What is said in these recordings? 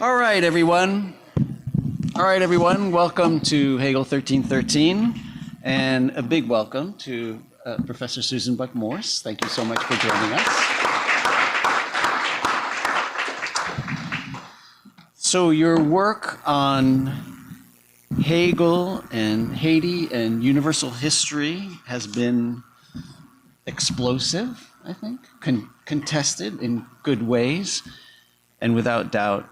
All right, everyone. Welcome to Hegel 1313, and a big welcome to Professor Susan Buck-Morss. Thank you so much for joining us. So your work on Hegel and Haiti and universal history has been explosive, I think, contested in good ways, and without doubt,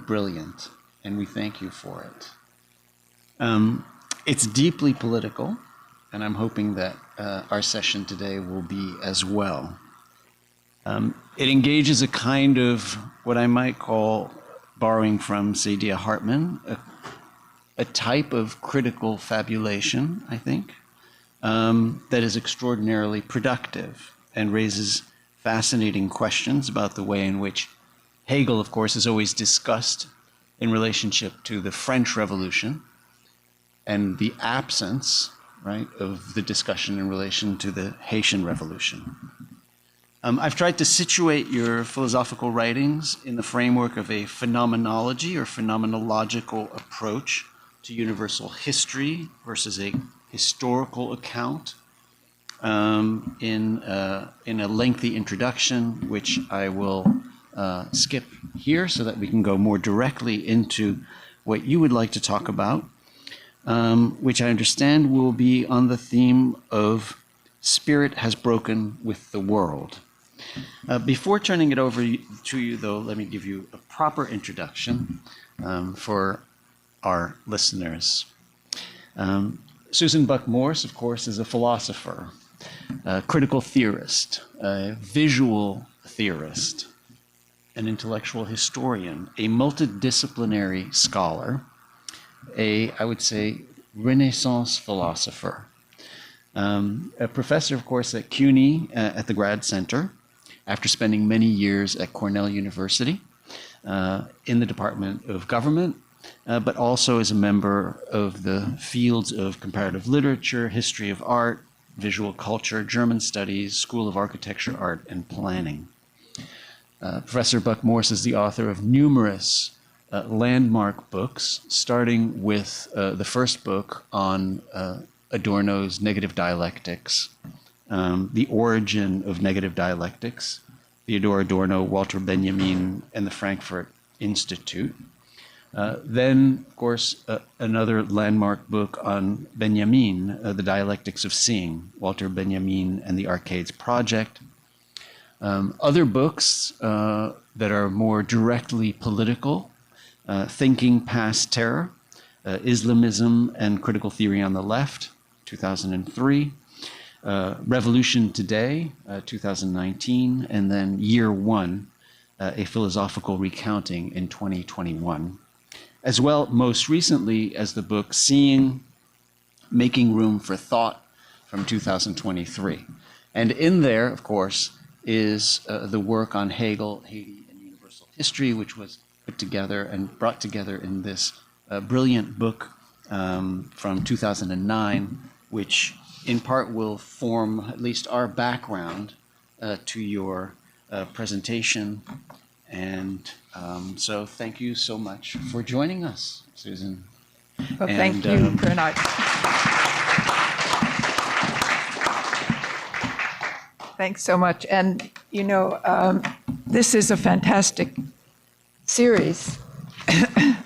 brilliant. And we thank you for it. It's deeply political, and I'm hoping that our session today will be as well. It engages a kind of what I might call, borrowing from Saidiya Hartman, a type of critical fabulation, I think, that is extraordinarily productive and raises fascinating questions about the way in which Hegel, of course, is always discussed in relationship to the French Revolution and the absence, right, of the discussion in relation to the Haitian Revolution. I've tried to situate your philosophical writings in the framework of a phenomenology or phenomenological approach to universal history versus a historical account in a lengthy introduction, which I will skip here so that we can go more directly into what you would like to talk about, which I understand will be on the theme of spirit has broken with the world. Before turning it over to you, though, let me give you a proper introduction for our listeners. Susan Buck-Morss, of course, is a philosopher, a critical theorist, a visual theorist, an intellectual historian, a multidisciplinary scholar, I would say, Renaissance philosopher, a professor, of course, at CUNY at the Grad Center, after spending many years at Cornell University in the Department of Government, but also as a member of the fields of comparative literature, history of art, visual culture, German studies, School of Architecture, Art, and Planning. Professor Buck-Morss is the author of numerous landmark books, starting with the first book on Adorno's negative dialectics, the origin of negative dialectics, Theodor Adorno, Walter Benjamin, and the Frankfurt Institute. Then, of course, another landmark book on Benjamin, The Dialectics of Seeing, Walter Benjamin and the Arcades Project. Other books that are more directly political, Thinking Past Terror, Islamism and Critical Theory on the Left, 2003, Revolution Today, 2019, and then Year One, a philosophical recounting in 2021. As well, most recently, as the book Seeing, Making Room for Thought from 2023. And in there, of course, is the work on Hegel, Haiti, and universal history, which was put together and brought together in this brilliant book from 2009, which in part will form at least our background to your presentation. And so thank you so much for joining us, Susan. Well, thank you, Bernard. Thanks so much. And, you know, this is a fantastic series.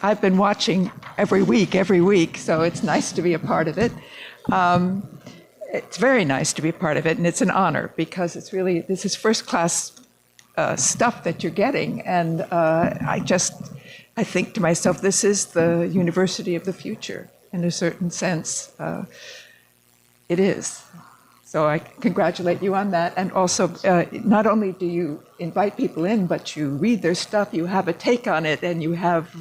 I've been watching every week, so it's nice to be a part of it. It's very nice to be a part of it, and it's an honor because this is first-class stuff that you're getting. And I think to myself, this is the university of the future, in a certain sense. It is. So I congratulate you on that. And also, not only do you invite people in, but you read their stuff, you have a take on it, and you have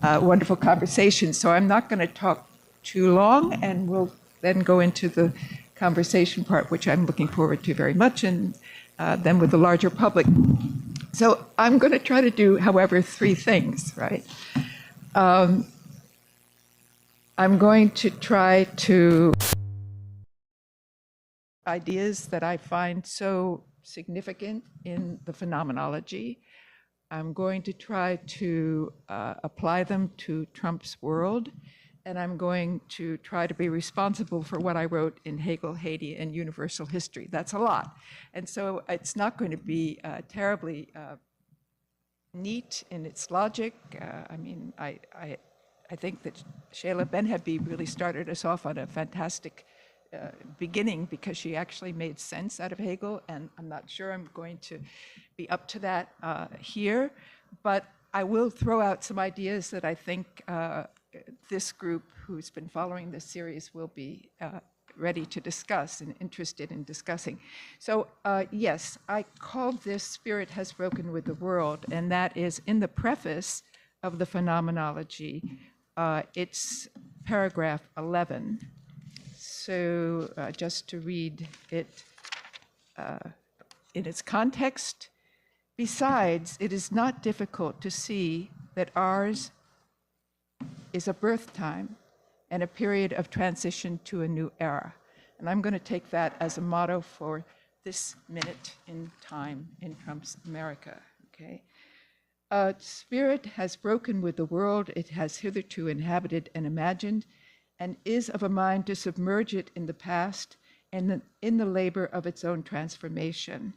wonderful conversations. So I'm not going to talk too long, and we'll then go into the conversation part, which I'm looking forward to very much, and then with the larger public. So I'm going to try to do, however, three things, right? I'm going to try to ideas that I find so significant in the phenomenology I'm going to try to apply them to Trump's world, and I'm going to try to be responsible for what I wrote in Hegel, Haiti, and Universal History. That's a lot. And so it's not going to be terribly neat in its logic. I mean, I think that Sheila Benhabib really started us off on a fantastic beginning, because she actually made sense out of Hegel, and I'm not sure I'm going to be up to that here, but I will throw out some ideas that I think this group who's been following this series will be ready to discuss and interested in discussing. So yes, I called this Spirit Has Broken with the World, and that is in the preface of the Phenomenology. It's paragraph 11. So just to read it in its context, besides, it is not difficult to see that ours is a birth time and a period of transition to a new era. And I'm going to take that as a motto for this minute in time in Trump's America, okay? Spirit has broken with the world it has hitherto inhabited and imagined, and is of a mind to submerge it in the past and in the labor of its own transformation.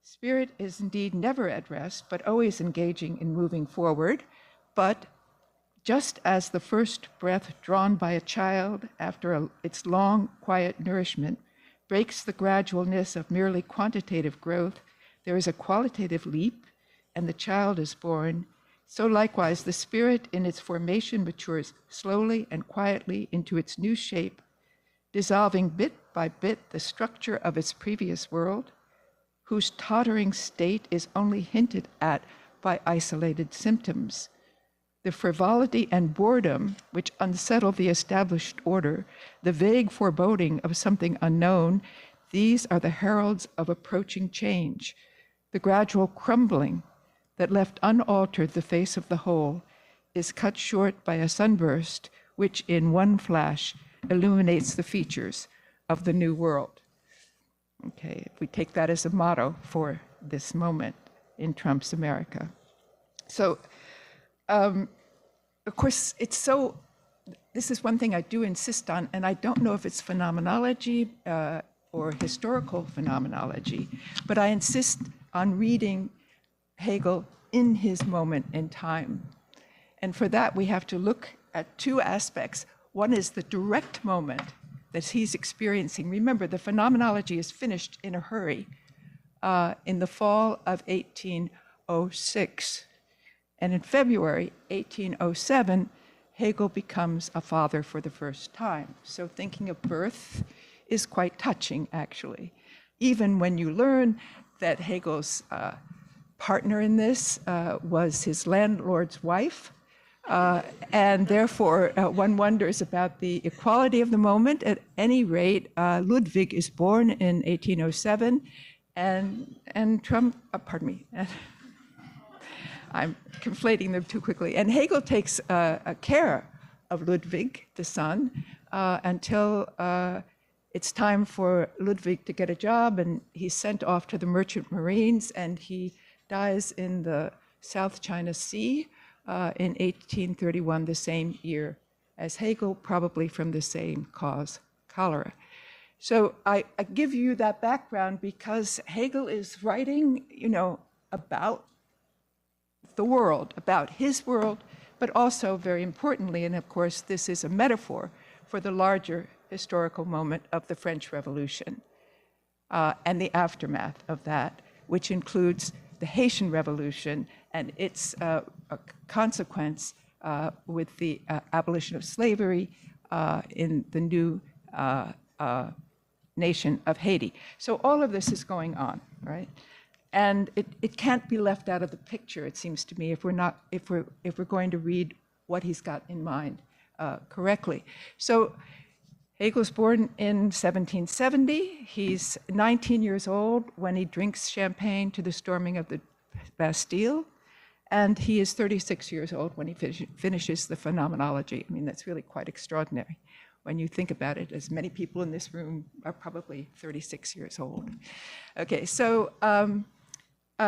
Spirit is indeed never at rest, but always engaging in moving forward. But just as the first breath drawn by a child after its long, quiet nourishment breaks the gradualness of merely quantitative growth, there is a qualitative leap, and the child is born. So likewise, the spirit in its formation matures slowly and quietly into its new shape, dissolving bit by bit the structure of its previous world, whose tottering state is only hinted at by isolated symptoms. The frivolity and boredom which unsettle the established order, the vague foreboding of something unknown, these are the heralds of approaching change. The gradual crumbling that left unaltered the face of the whole is cut short by a sunburst which in one flash illuminates the features of the new world. Okay, if we take that as a motto for this moment in Trump's America. So, of course, this is one thing I do insist on, and I don't know if it's phenomenology or historical phenomenology, but I insist on reading Hegel in his moment in time. And for that, we have to look at two aspects. One is the direct moment that he's experiencing. Remember, the phenomenology is finished in a hurry in the fall of 1806. And in February 1807, Hegel becomes a father for the first time. So thinking of birth is quite touching, actually. Even when you learn that Hegel's partner in this was his landlord's wife, and therefore one wonders about the equality of the moment. At any rate, Ludwig is born in 1807, and Trump, pardon me, I'm conflating them too quickly. And Hegel takes care of Ludwig, the son, until it's time for Ludwig to get a job, and he's sent off to the Merchant Marines, and he dies in the South China Sea in 1831, the same year as Hegel, probably from the same cause, cholera. So I give you that background because Hegel is writing, about the world, about his world, but also very importantly, and of course this is a metaphor for the larger historical moment of the French Revolution and the aftermath of that, which includes the Haitian Revolution and its consequence with the abolition of slavery in the new nation of Haiti. So all of this is going on, right? And it can't be left out of the picture, it seems to me, if we're going to read what he's got in mind correctly. So Hegel's born in 1770. He's 19 years old when he drinks champagne to the storming of the Bastille, and he is 36 years old when he finishes the Phenomenology. I mean, that's really quite extraordinary when you think about it, as many people in this room are probably 36 years old. Okay, so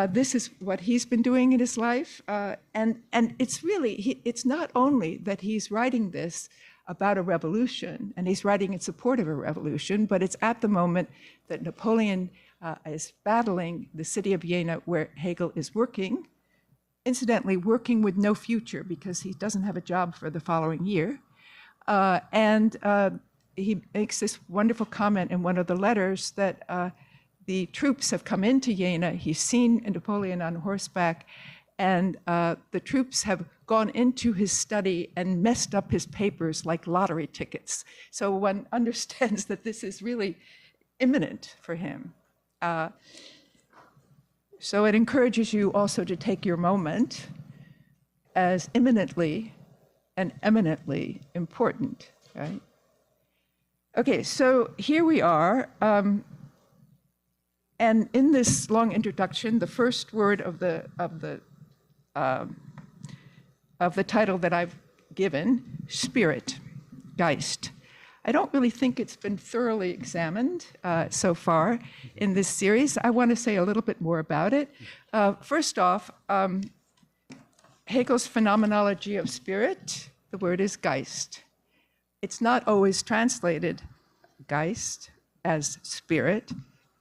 This is what he's been doing in his life. And it's really, it's not only that he's writing this about a revolution, and he's writing in support of a revolution, but it's at the moment that Napoleon is battling the city of Jena, where Hegel is working, incidentally working with no future because he doesn't have a job for the following year. He makes this wonderful comment in one of the letters that the troops have come into Jena. He's seen Napoleon on horseback, and the troops have gone into his study and messed up his papers like lottery tickets. So one understands that this is really imminent for him. So it encourages you also to take your moment as imminently and eminently important, right? Okay, so here we are. And in this long introduction, the first word of the title that I've given, spirit, Geist. I don't really think it's been thoroughly examined so far in this series. I want to say a little bit more about it. First off, Hegel's Phenomenology of Spirit, the word is Geist. It's not always translated Geist as spirit,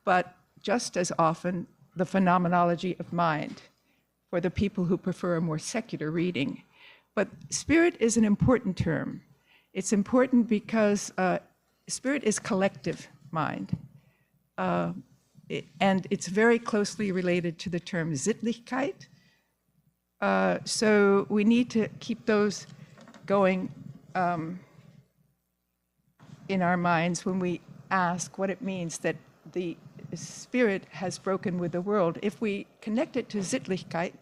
but just as often the phenomenology of mind for the people who prefer a more secular reading. But spirit is an important term. It's important because spirit is collective mind. And it's very closely related to the term sinnlichkeit. So we need to keep those going in our minds when we ask what it means that the spirit has broken with the world. If we connect it to sinnlichkeit,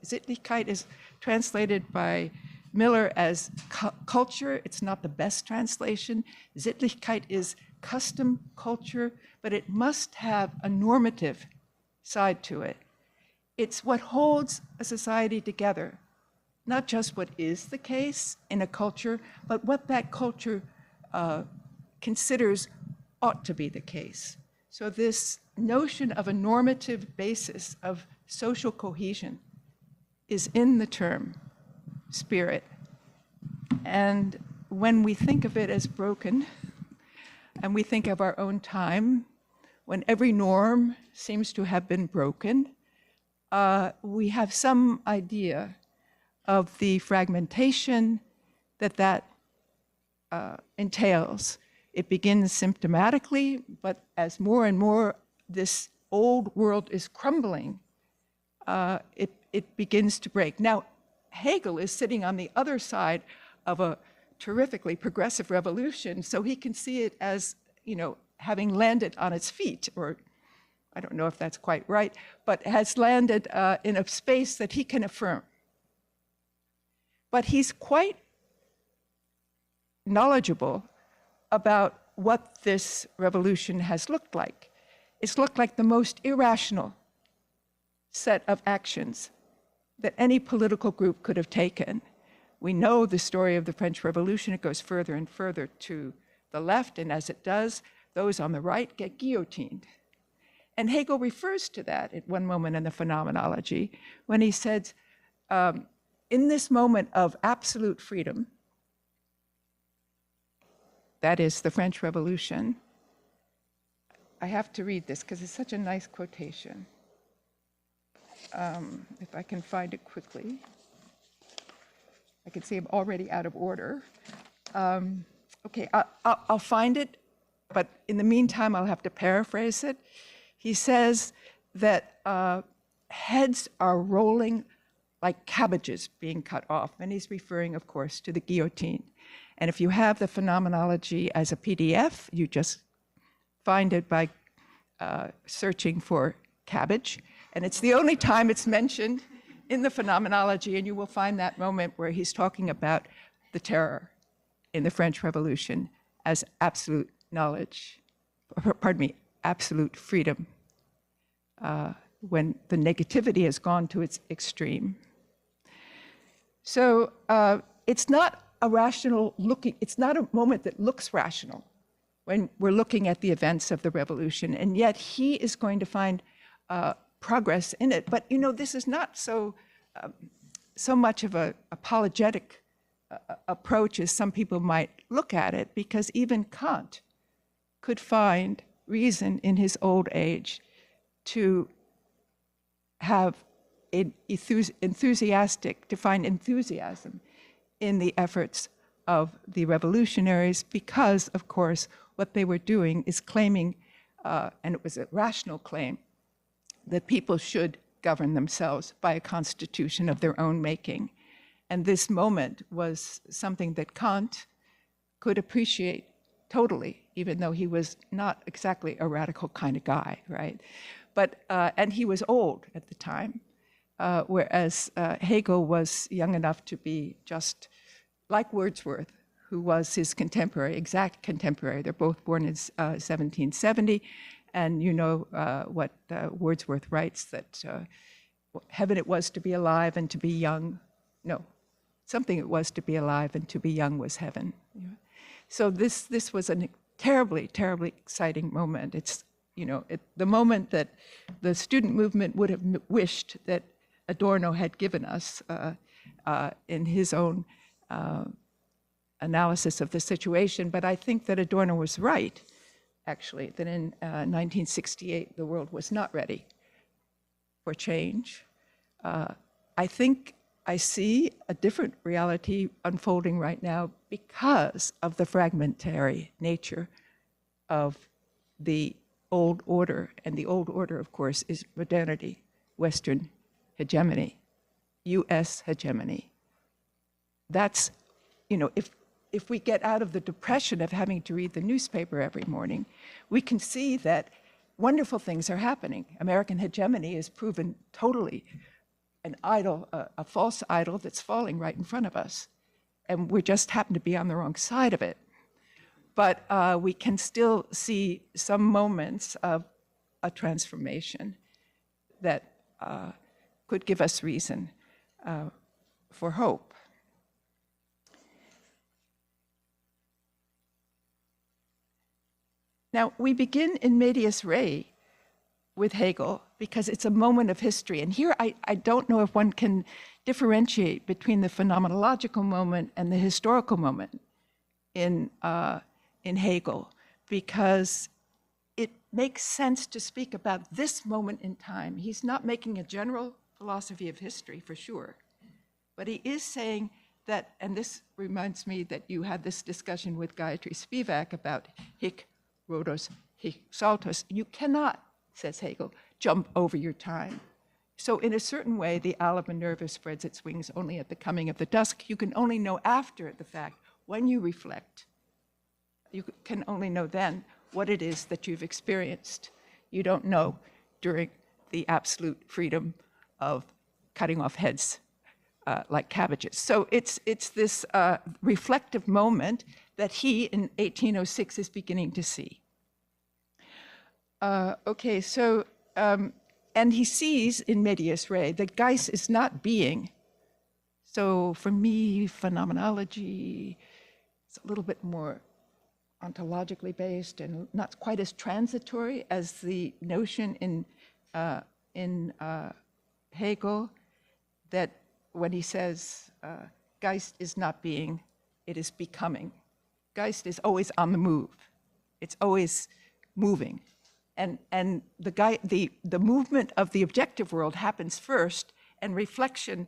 sinnlichkeit is translated by Miller as culture. It's not the best translation. Sinnlichkeit is custom, culture, but it must have a normative side to it. It's what holds a society together, not just what is the case in a culture, but what that culture considers ought to be the case. So this notion of a normative basis of social cohesion is in the term spirit. And when we think of it as broken, and we think of our own time, when every norm seems to have been broken, we have some idea of the fragmentation that entails. It begins symptomatically, but as more and more this old world is crumbling, it begins to break. Now, Hegel is sitting on the other side of a terrifically progressive revolution, so he can see it as, having landed on its feet, or I don't know if that's quite right, but has landed in a space that he can affirm. But he's quite knowledgeable about what this revolution has looked like. It's looked like the most irrational set of actions that any political group could have taken. We know the story of the French Revolution. It goes further and further to the left, and as it does, those on the right get guillotined. And Hegel refers to that at one moment in the Phenomenology when he said, in this moment of absolute freedom, that is the French Revolution. I have to read this because it's such a nice quotation. If I can find it quickly. I can see I'm already out of order. Okay, I'll find it, but in the meantime, I'll have to paraphrase it. He says that heads are rolling like cabbages being cut off, and he's referring, of course, to the guillotine. And if you have the Phenomenology as a PDF, you just find it by searching for cabbage. And it's the only time it's mentioned in the Phenomenology, and you will find that moment where he's talking about the terror in the French Revolution as absolute knowledge, absolute freedom, when the negativity has gone to its extreme. So it's not a rational looking, it's not a moment that looks rational when we're looking at the events of the revolution, and yet he is going to find progress in it. But this is not so much of an apologetic approach as some people might look at it, because even Kant could find reason in his old age to have to find enthusiasm in the efforts of the revolutionaries, because, of course, what they were doing is claiming, and it was a rational claim, that people should govern themselves by a constitution of their own making. And this moment was something that Kant could appreciate totally, even though he was not exactly a radical kind of guy, right? But, and he was old at the time, whereas Hegel was young enough to be just like Wordsworth, who was his contemporary, exact contemporary. They're both born in 1770, and what Wordsworth writes, that heaven it was to be alive and to be young. No, something it was to be alive and to be young was heaven. So this was a terribly, terribly exciting moment. It's the moment that the student movement would have wished that Adorno had given us in his own analysis of the situation. But I think that Adorno was right, actually, that in 1968 the world was not ready for change. I think I see a different reality unfolding right now because of the fragmentary nature of the old order. And the old order, of course, is modernity, Western hegemony, US hegemony. That's, if we get out of the depression of having to read the newspaper every morning, we can see that wonderful things are happening. American hegemony is proven totally an idol, a false idol that's falling right in front of us. And we just happen to be on the wrong side of it. But we can still see some moments of a transformation that could give us reason for hope. Now, we begin in medias res with Hegel because it's a moment of history. And here I don't know if one can differentiate between the phenomenological moment and the historical moment in Hegel, because it makes sense to speak about this moment in time. He's not making a general philosophy of history, for sure, but he is saying that, and this reminds me that you had this discussion with Gayatri Spivak about hic rhodos, hic saltus. You cannot, says Hegel, jump over your time. So in a certain way, the Ala Minerva spreads its wings only at the coming of the dusk. You can only know after the fact, when you reflect. You can only know then what it is that you've experienced. You don't know during the absolute freedom of cutting off heads like cabbages. So it's this reflective moment that he, in 1806, is beginning to see. Okay, so, and he sees in medias res that Geist is not being. So for me, phenomenology is a little bit more ontologically based and not quite as transitory as the notion in Hegel, that when he says Geist is not being, it is becoming. Geist is always on the move. It's always moving. And the movement of the objective world happens first, and reflection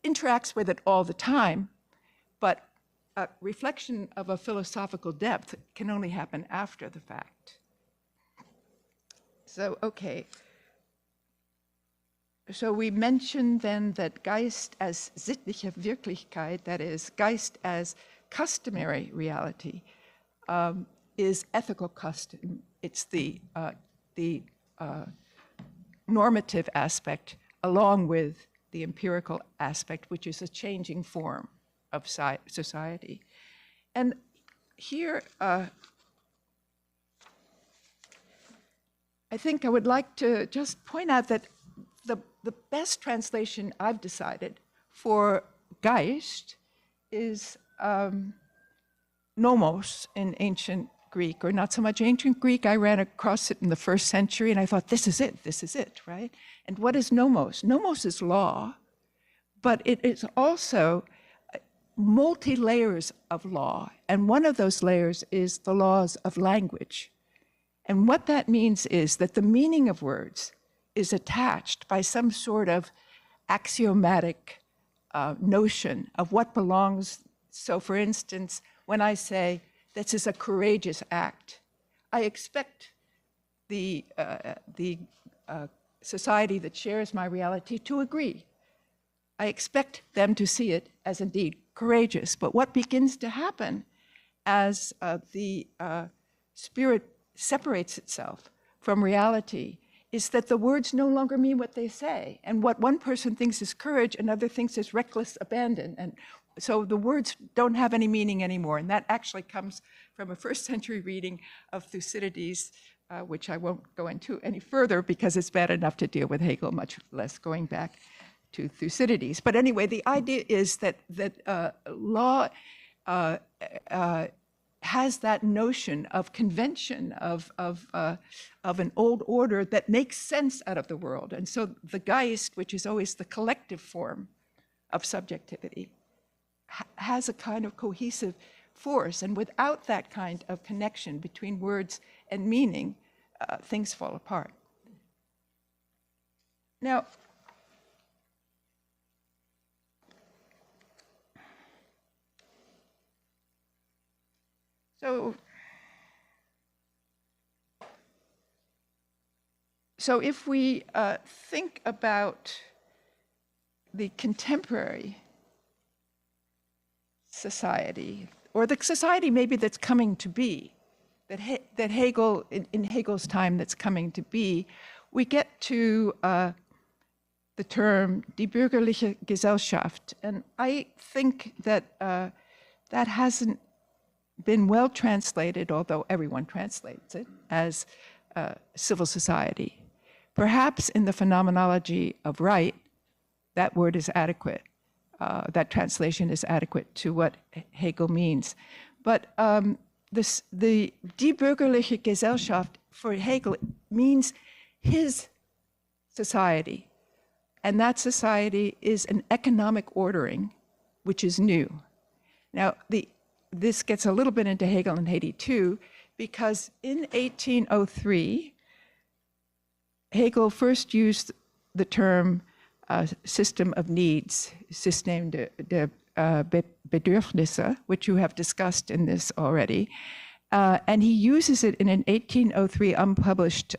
interacts with it all the time, but a reflection of a philosophical depth can only happen after the fact. So, okay. So we mentioned then that Geist as sinnliche Wirklichkeit, that is, Geist as customary reality, is ethical custom. It's the normative aspect along with the empirical aspect, which is a changing form of society. And here, I think I would like to just point out that the best translation I've decided for Geist is nomos in ancient Greek, or not so much ancient Greek. I ran across it in the 1st century, and I thought, this is it, right? And what is nomos? Nomos is law, but it is also multi-layers of law. And one of those layers is the laws of language. And what that means is that the meaning of words is attached by some sort of axiomatic notion of what belongs. So, for instance, when I say, this is a courageous act, I expect the society that shares my reality to agree. I expect them to see it as indeed courageous. But what begins to happen as the spirit separates itself from reality is that the words no longer mean what they say. And what one person thinks is courage, another thinks is reckless abandon. And so the words don't have any meaning anymore. And that actually comes from a 1st century reading of Thucydides, which I won't go into any further because it's bad enough to deal with Hegel, much less going back to Thucydides. But anyway, the idea is that law has that notion of convention, of an old order that makes sense out of the world. And so the Geist, which is always the collective form of subjectivity, has a kind of cohesive force. And without that kind of connection between words and meaning, things fall apart. Now, So if we think about the contemporary society, or the society maybe that's coming to be, that Hegel, in Hegel's time that's coming to be, we get to the term die bürgerliche Gesellschaft. And I think that that hasn't been well translated, although everyone translates it, as civil society. Perhaps in the Phenomenology of Right, that word is adequate. That translation is adequate to what Hegel means. But the die bürgerliche Gesellschaft for Hegel means his society. And that society is an economic ordering, which is new. Now, this gets a little bit into Hegel and Haiti too, because in 1803, Hegel first used the term system of needs, System der Bedürfnisse, which you have discussed in this already. And he uses it in an 1803 unpublished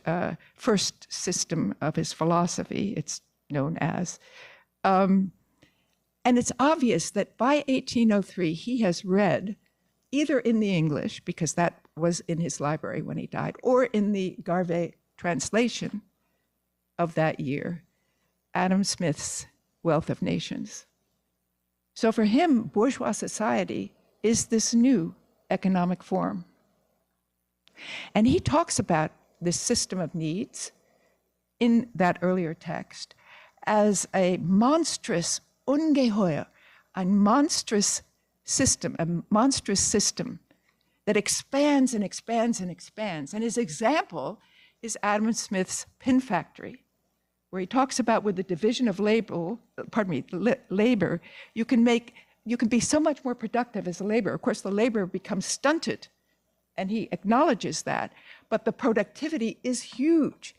first system of his philosophy, it's known as. And it's obvious that by 1803, he has read, either in the English, because that was in his library when he died, or in the Garvey translation of that year, Adam Smith's Wealth of Nations. So for him, bourgeois society is this new economic form. And he talks about this system of needs in that earlier text as a monstrous ungeheuer, a monstrous system that expands and expands and expands. And his example is Adam Smith's pin factory, where he talks about with the division of labor, you can be so much more productive as a laborer. Of course, the labor becomes stunted, and he acknowledges that, but the productivity is huge.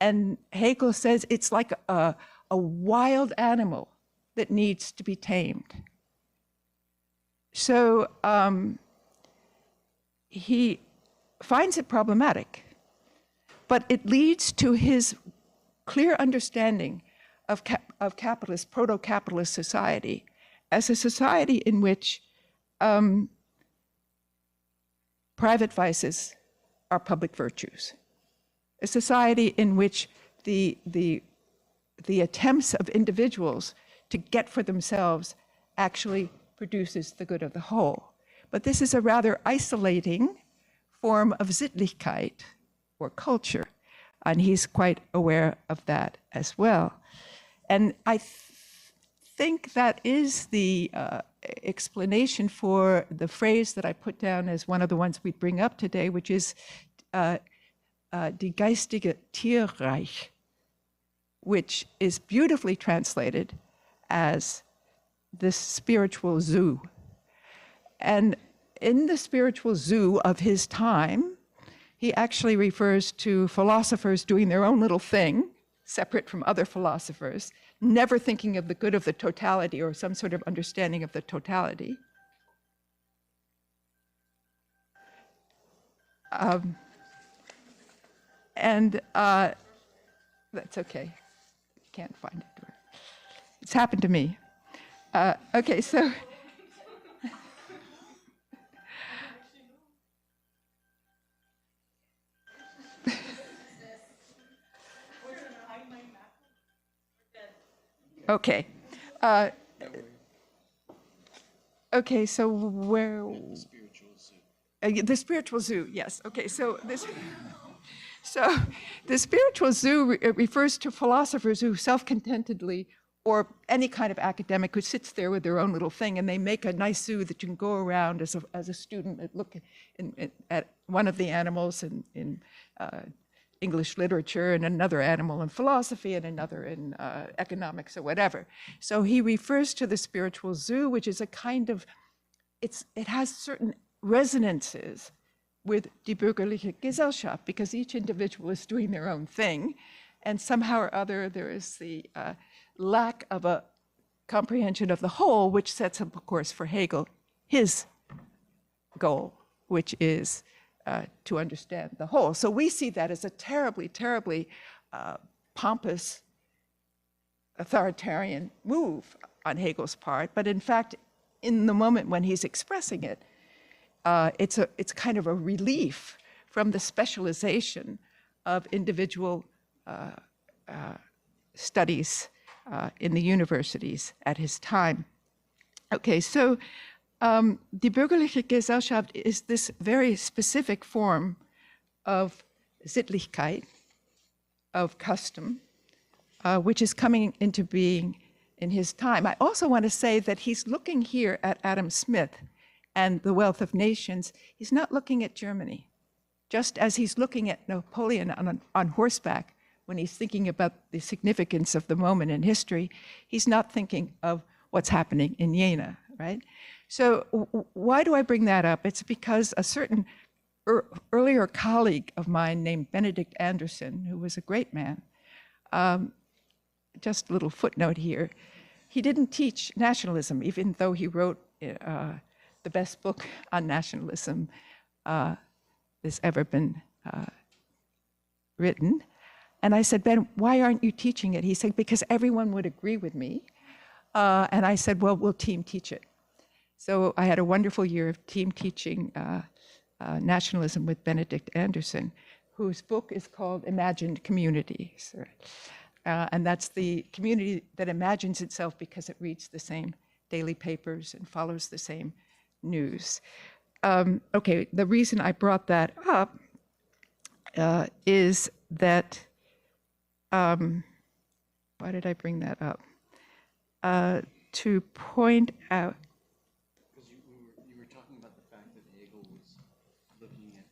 And Hegel says it's like a wild animal that needs to be tamed. So he finds it problematic, but it leads to his clear understanding of capitalist, proto-capitalist society as a society in which private vices are public virtues, a society in which the attempts of individuals to get for themselves actually produces the good of the whole. But this is a rather isolating form of sinnlichkeit, or culture, and he's quite aware of that as well. And I think that is the explanation for the phrase that I put down as one of the ones we bring up today, which is die geistige Tierreich, which is beautifully translated as the spiritual zoo. And in the spiritual zoo of his time, he actually refers to philosophers doing their own little thing, separate from other philosophers, never thinking of the good of the totality or some sort of understanding of the totality. That's okay. Can't find it. It's happened to me. Okay, so. Okay. Okay, so where? The spiritual zoo. The spiritual zoo, yes. Okay, so this. So the spiritual zoo refers to philosophers who self-contentedly, or any kind of academic who sits there with their own little thing, and they make a nice zoo that you can go around as a student and look at one of the animals in English literature, and another animal in philosophy, and another in economics or whatever. So he refers to the spiritual zoo, which is a kind of, it has certain resonances with die bürgerliche Gesellschaft, because each individual is doing their own thing, and somehow or other there is the lack of a comprehension of the whole, which sets up, of course, for Hegel, his goal, which is to understand the whole. So we see that as a terribly, terribly pompous, authoritarian move on Hegel's part, but in fact, in the moment when he's expressing it, it's kind of a relief from the specialization of individual studies in the universities at his time. Okay, so die bürgerliche Gesellschaft is this very specific form of Sittlichkeit, of custom, which is coming into being in his time. I also want to say that he's looking here at Adam Smith and The Wealth of Nations. He's not looking at Germany, just as he's looking at Napoleon on horseback when he's thinking about the significance of the moment in history. He's not thinking of what's happening in Jena, right? So why do I bring that up? It's because a certain earlier colleague of mine named Benedict Anderson, who was a great man, just a little footnote here, he didn't teach nationalism, even though he wrote the best book on nationalism that's ever been written. And I said, Ben, why aren't you teaching it? He said, because everyone would agree with me. And I said, well, we'll team teach it. So I had a wonderful year of team teaching nationalism with Benedict Anderson, whose book is called Imagined Communities. And that's the community that imagines itself because it reads the same daily papers and follows the same news. Okay, the reason I brought that up is that, why did I bring that up? To point out. Because you were talking about the fact that Hegel was looking at.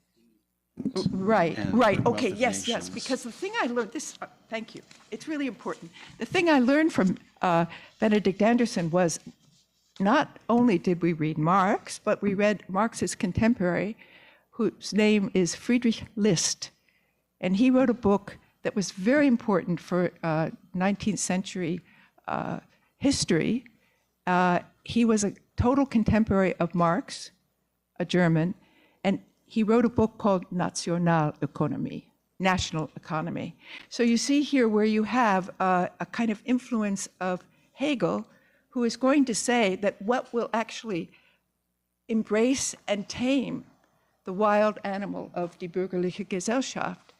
Right, okay, yes, because the thing I learned, thank you, it's really important. The thing I learned from Benedict Anderson was not only did we read Marx, but we read Marx's contemporary, whose name is Friedrich List. And he wrote a book that was very important for 19th century history. He was a total contemporary of Marx, a German, and he wrote a book called Nationalökonomie, National Economy. So you see here where you have a kind of influence of Hegel, who is going to say that what will actually embrace and tame the wild animal of die bürgerliche Gesellschaft,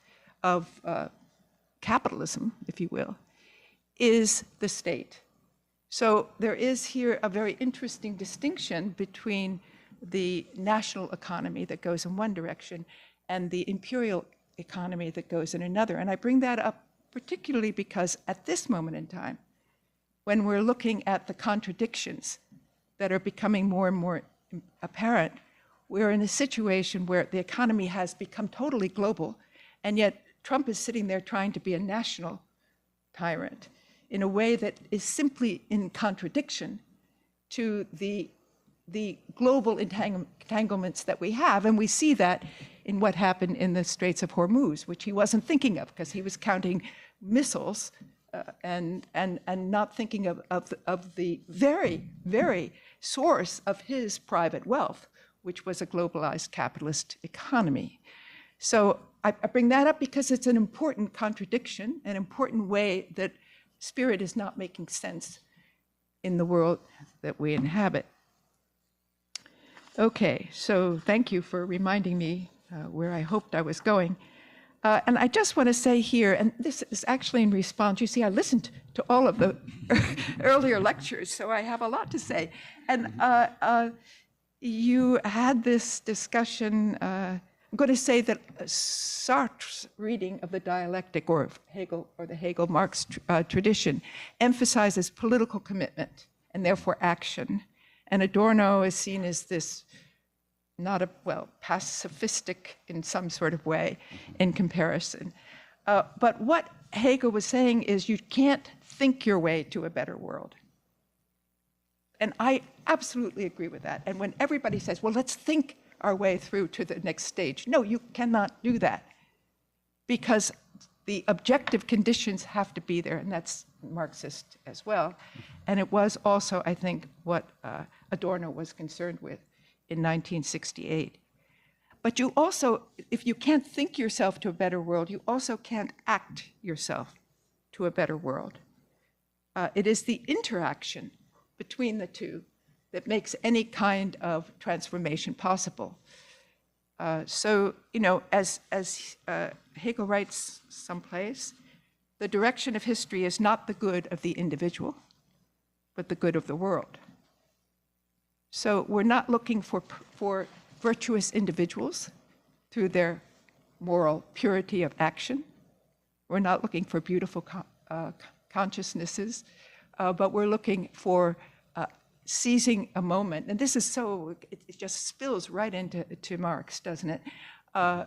of capitalism, if you will, is the state. So there is here a very interesting distinction between the national economy that goes in one direction and the imperial economy that goes in another. And I bring that up particularly because at this moment in time, when we're looking at the contradictions that are becoming more and more apparent, we're in a situation where the economy has become totally global, and yet Trump is sitting there trying to be a national tyrant in a way that is simply in contradiction to the global entanglements that we have. And we see that in what happened in the Straits of Hormuz, which he wasn't thinking of because he was counting missiles and not thinking of the very, very source of his private wealth, which was a globalized capitalist economy. So I bring that up because it's an important contradiction, an important way that spirit is not making sense in the world that we inhabit. Okay, so thank you for reminding me where I hoped I was going. And I just want to say here, and this is actually in response, you see, I listened to all of the earlier lectures, so I have a lot to say. And you had this discussion, I'm going to say that Sartre's reading of the dialectic, or Hegel, or the Hegel-Marx tradition, emphasizes political commitment and therefore action. And Adorno is seen as this, not a, well, pacifistic in some sort of way in comparison. But what Hegel was saying is you can't think your way to a better world. And I absolutely agree with that. And when everybody says, well, let's think our way through to the next stage. No, you cannot do that because the objective conditions have to be there, and that's Marxist as well. And it was also, I think, what Adorno was concerned with in 1968. But you also, if you can't think yourself to a better world, you also can't act yourself to a better world. It is the interaction between the two that makes any kind of transformation possible. So, you know, as Hegel writes someplace, the direction of history is not the good of the individual, but the good of the world. So we're not looking for virtuous individuals through their moral purity of action. We're not looking for beautiful consciousnesses, but we're looking for seizing a moment. And this is so, it just spills right into Marx, doesn't it?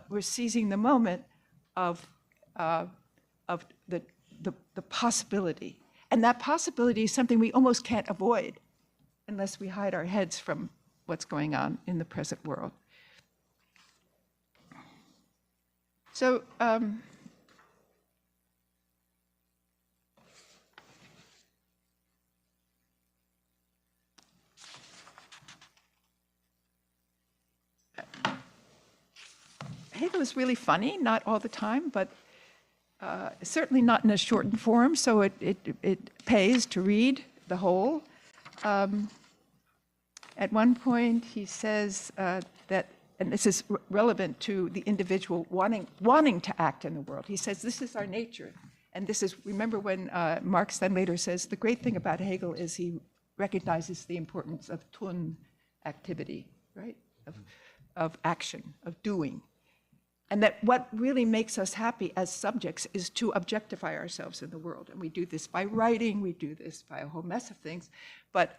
We're seizing the moment of the possibility. And that possibility is something we almost can't avoid unless we hide our heads from what's going on in the present world. So, Hegel is really funny, not all the time, but certainly not in a shortened form, so it pays to read the whole. At one point, he says that, and this is relevant to the individual wanting to act in the world. He says, this is our nature. And this is, remember when Marx then later says, the great thing about Hegel is he recognizes the importance of tun, activity, right? Of action, of doing. And that what really makes us happy as subjects is to objectify ourselves in the world. And we do this by writing, we do this by a whole mess of things. But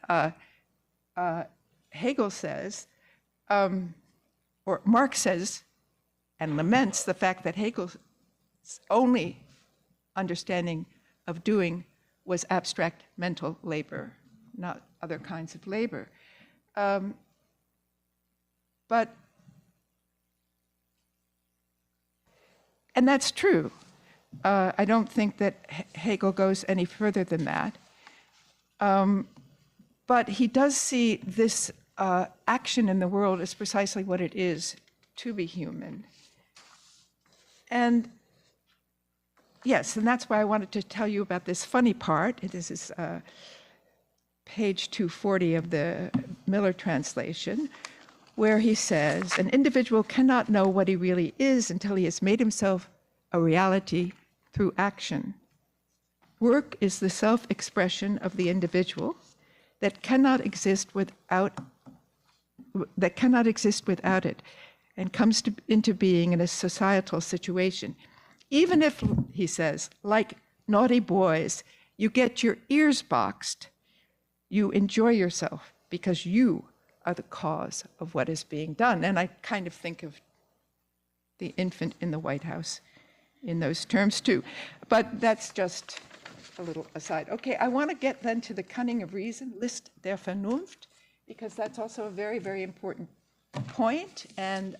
Hegel says, or Marx says, and laments the fact that Hegel's only understanding of doing was abstract mental labor, not other kinds of labor. And that's true. I don't think that Hegel goes any further than that. But he does see this action in the world as precisely what it is to be human. And yes, and that's why I wanted to tell you about this funny part. This is page 240 of the Miller translation, where he says, an individual cannot know what he really is until he has made himself a reality through action. Work is the self-expression of the individual that cannot exist without it, and comes into being in a societal situation. Even if, he says, like naughty boys, You get your ears boxed. You enjoy yourself because you are the cause of what is being done. And I kind of think of the infant in the White House in those terms too. But that's just a little aside. Okay, I want to get then to the cunning of reason, List der Vernunft, because that's also a very, very important point. And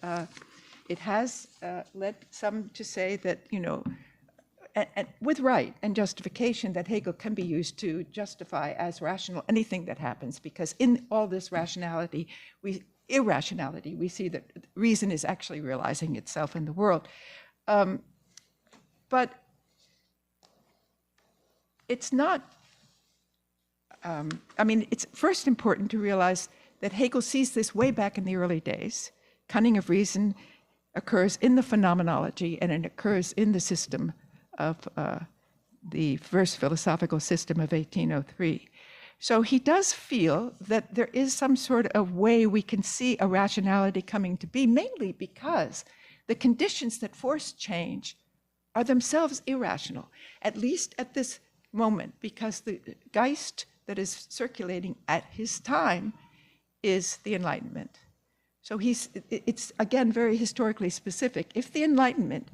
it has led some to say that, you know, and with right and justification, that Hegel can be used to justify as rational anything that happens, because in all this irrationality, we see that reason is actually realizing itself in the world. But it's not, I mean, it's first important to realize that Hegel sees this way back in the early days. Cunning of reason occurs in the Phenomenology, and it occurs in the system of the first philosophical system of 1803. So he does feel that there is some sort of way we can see a rationality coming to be, mainly because the conditions that force change are themselves irrational, at least at this moment, because the Geist that is circulating at his time is the Enlightenment. So it's again very historically specific. If the Enlightenment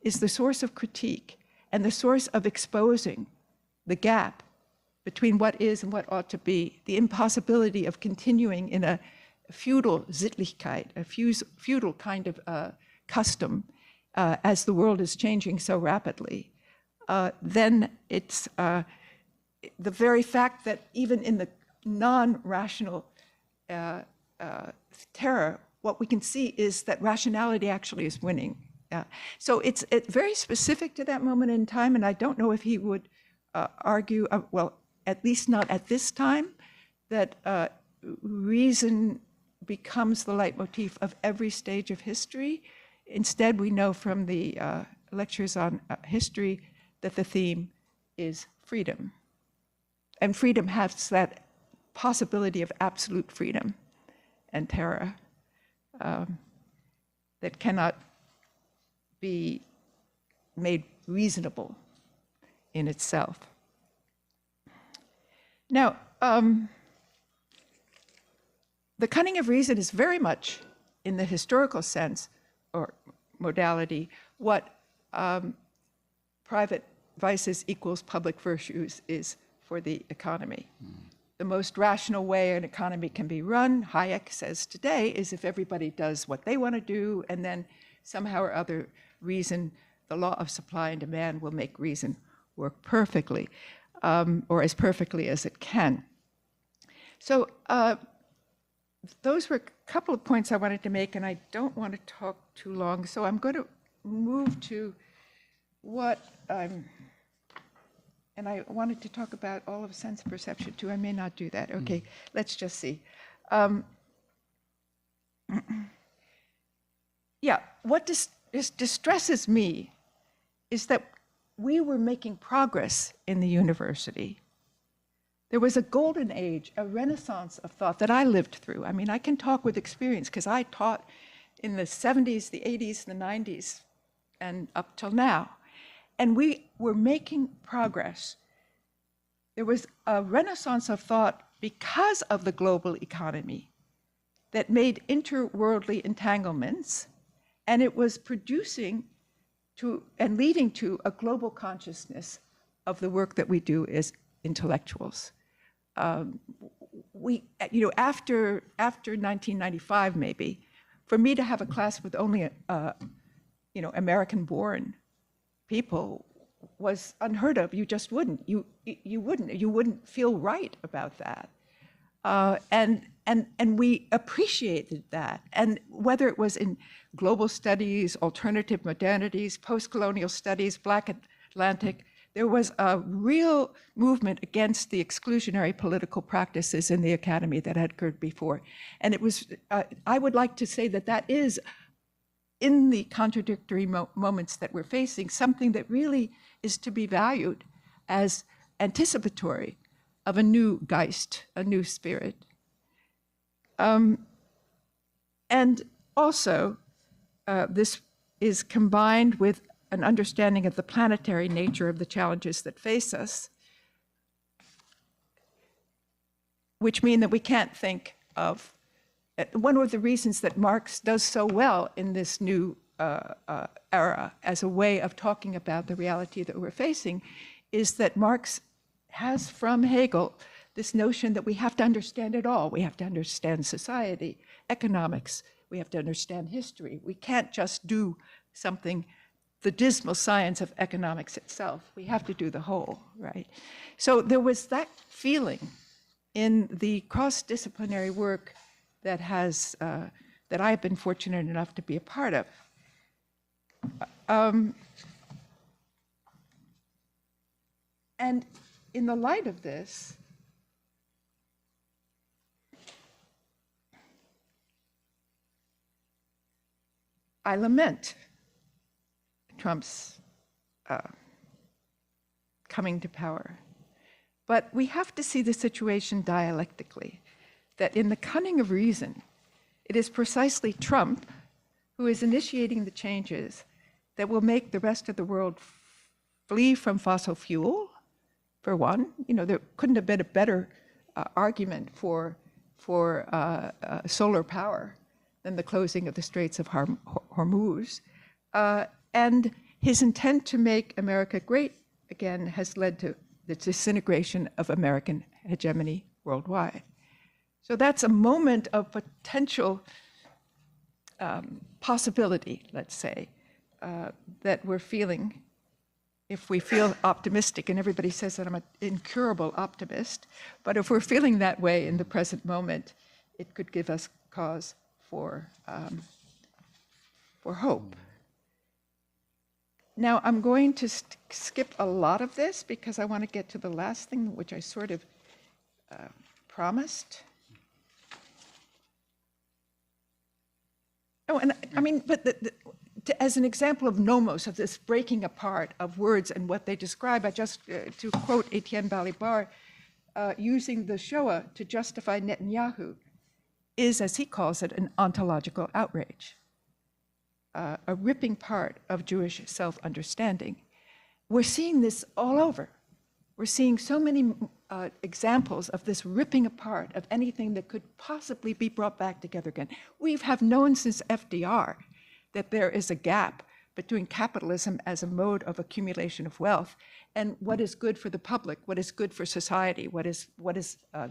is the source of critique and the source of exposing the gap between what is and what ought to be, the impossibility of continuing in a feudal Sittlichkeit, a feudal kind of custom, as the world is changing so rapidly, then it's the very fact that even in the non-rational terror, what we can see is that rationality actually is winning. So it's very specific to that moment in time, and I don't know if he would argue, well, at least not at this time, that reason becomes the leitmotif of every stage of history. Instead, we know from the lectures on history that the theme is freedom. And freedom has that possibility of absolute freedom and terror that cannot be made reasonable in itself. Now, the cunning of reason is very much, in the historical sense or modality, what private vices equals public virtues is for the economy. The most rational way an economy can be run, Hayek says today, is if everybody does what they want to do, and then somehow or other reason, the law of supply and demand will make reason work perfectly, or as perfectly as it can. So those were a couple of points I wanted to make, and I don't want to talk too long, so I'm going to move to what and I wanted to talk about all of sense perception too. I may not do that. Okay, let's just see. Yeah, what distresses me is that we were making progress in the university. There was a golden age, a renaissance of thought that I lived through. I mean, I can talk with experience because I taught in the 70s, the 80s, the 90s, and up till now. And we were making progress. There was a renaissance of thought because of the global economy that made interworldly entanglements, and it was producing to and leading to a global consciousness of the work that we do as intellectuals. After 1995, maybe, for me to have a class with only American-born people was unheard of. You just wouldn't. You wouldn't feel right about that. And we appreciated that. And whether it was in global studies, alternative modernities, post-colonial studies, Black Atlantic, there was a real movement against the exclusionary political practices in the academy that had occurred before. And it was, I would like to say that that is, in the contradictory moments that we're facing, something that really is to be valued as anticipatory of a new Geist, a new spirit. And also, this is combined with an understanding of the planetary nature of the challenges that face us. which mean that we can't think of, one of the reasons that Marx does so well in this new era as a way of talking about the reality that we're facing is that Marx has from Hegel this notion that we have to understand it all. We have to understand society, economics, we have to understand history. We can't just do something, the dismal science of economics itself. We have to do the whole, right? So there was that feeling in the cross-disciplinary work that that I've been fortunate enough to be a part of. And in the light of this, I lament Trump's coming to power. But we have to see the situation dialectically, that in the cunning of reason, it is precisely Trump who is initiating the changes that will make the rest of the world flee from fossil fuel, for one. You know, there couldn't have been a better argument for solar power than the closing of the Straits of Hormuz. And his intent to make America great again has led to the disintegration of American hegemony worldwide. So that's a moment of potential possibility, let's say, that we're feeling if we feel optimistic, and everybody says that I'm an incurable optimist, but if we're feeling that way in the present moment, it could give us cause for hope. Now, I'm going to skip a lot of this because I want to get to the last thing, which I sort of promised. Oh, and I mean, but as an example of nomos, of this breaking apart of words and what they describe, I just, to quote Etienne Balibar, using the Shoah to justify Netanyahu is, as he calls it, an ontological outrage, a ripping part of Jewish self-understanding. We're seeing this all over. We're seeing so many examples of this ripping apart of anything that could possibly be brought back together again. We have known since FDR that there is a gap between capitalism as a mode of accumulation of wealth and what is good for the public, what is good for society, what is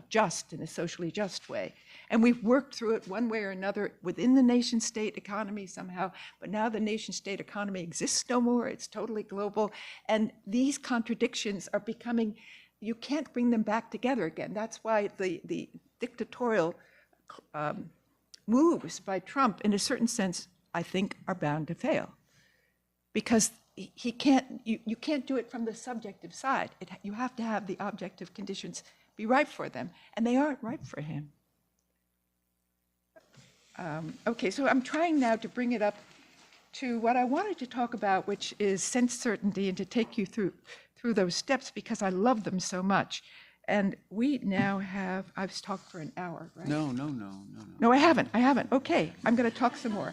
just in a socially just way. And we've worked through it one way or another within the nation-state economy somehow, but now the nation-state economy exists no more, it's totally global, and these contradictions are becoming, you can't bring them back together again. That's why the dictatorial moves by Trump, in a certain sense, I think, are bound to fail. Because he can't, you can't do it from the subjective side. You have to have the objective conditions be ripe for them, and they aren't ripe for him. Okay, so I'm trying now to bring it up to what I wanted to talk about, which is sense certainty, and to take you through those steps because I love them so much. And we now have, I've talked for an hour, right? No. No, I haven't. Okay, I'm going to talk some more.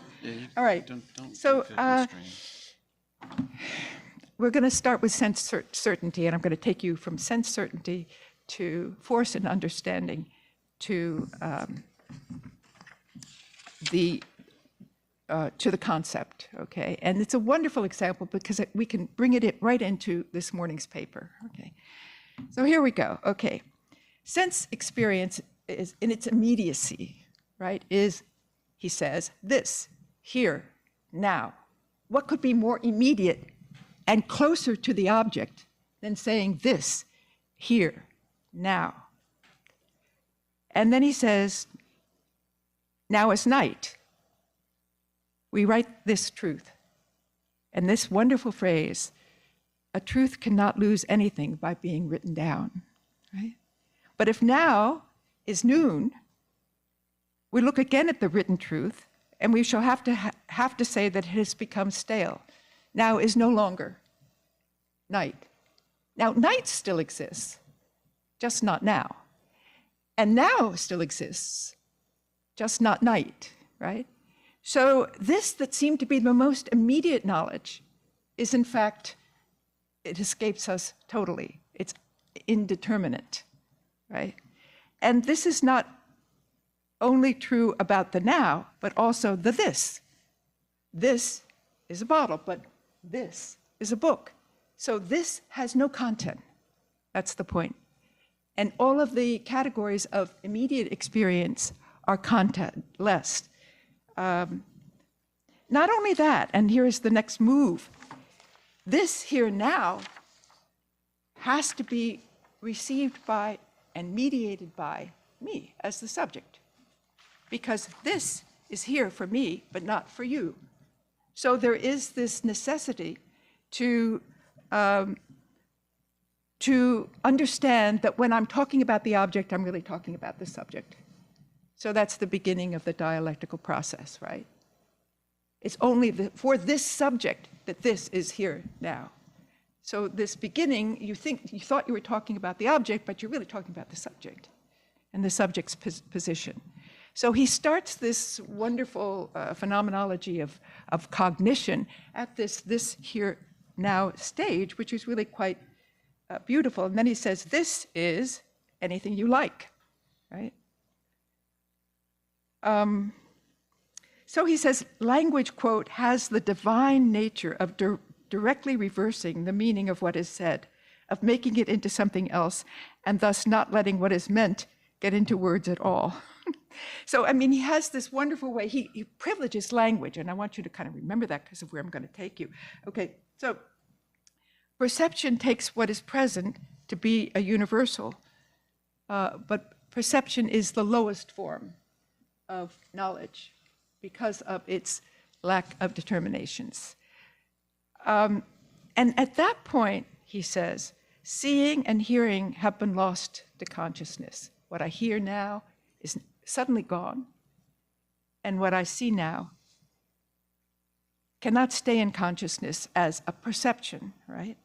All right. Don't so feel constrained. we're going to start with sense certainty, and I'm going to take you from sense certainty to force and understanding to the concept, okay? And it's a wonderful example because we can bring it right into this morning's paper, okay? So here we go, okay. Sense experience is, in its immediacy, right, is, he says, this, here, now. What could be more immediate and closer to the object than saying this, here, now? And then he says, now is night. We write this truth. And this wonderful phrase, a truth cannot lose anything by being written down, right? But if now is noon, we look again at the written truth, and we shall have to say that it has become stale. Now is no longer night. Now, night still exists, just not now. And now still exists, just not night, right? So this that seemed to be the most immediate knowledge is, in fact, it escapes us totally. It's indeterminate, right? And this is not only true about the now, but also the this. This is a bottle, but this is a book. So this has no content. That's the point. And all of the categories of immediate experience are contentless. Not only that, and here is the next move, this here now has to be received by and mediated by me as the subject, because this is here for me, but not for you. So there is this necessity to understand that when I'm talking about the object, I'm really talking about the subject. So that's the beginning of the dialectical process, right? It's only for this subject that this is here now. So this beginning, you thought you were talking about the object, but you're really talking about the subject and the subject's position. So he starts this wonderful phenomenology of cognition at this here now stage, which is really quite beautiful. And then he says, this is anything you like, right? So he says, language, quote, has the divine nature of directly reversing the meaning of what is said, of making it into something else, and thus not letting what is meant get into words at all. So, I mean, he has this wonderful way, he privileges language, and I want you to kind of remember that because of where I'm going to take you. Okay, so perception takes what is present to be a universal, but perception is the lowest form of knowledge because of its lack of determinations. And at that point, he says, seeing and hearing have been lost to consciousness. What I hear now is suddenly gone, and what I see now cannot stay in consciousness as a perception, right?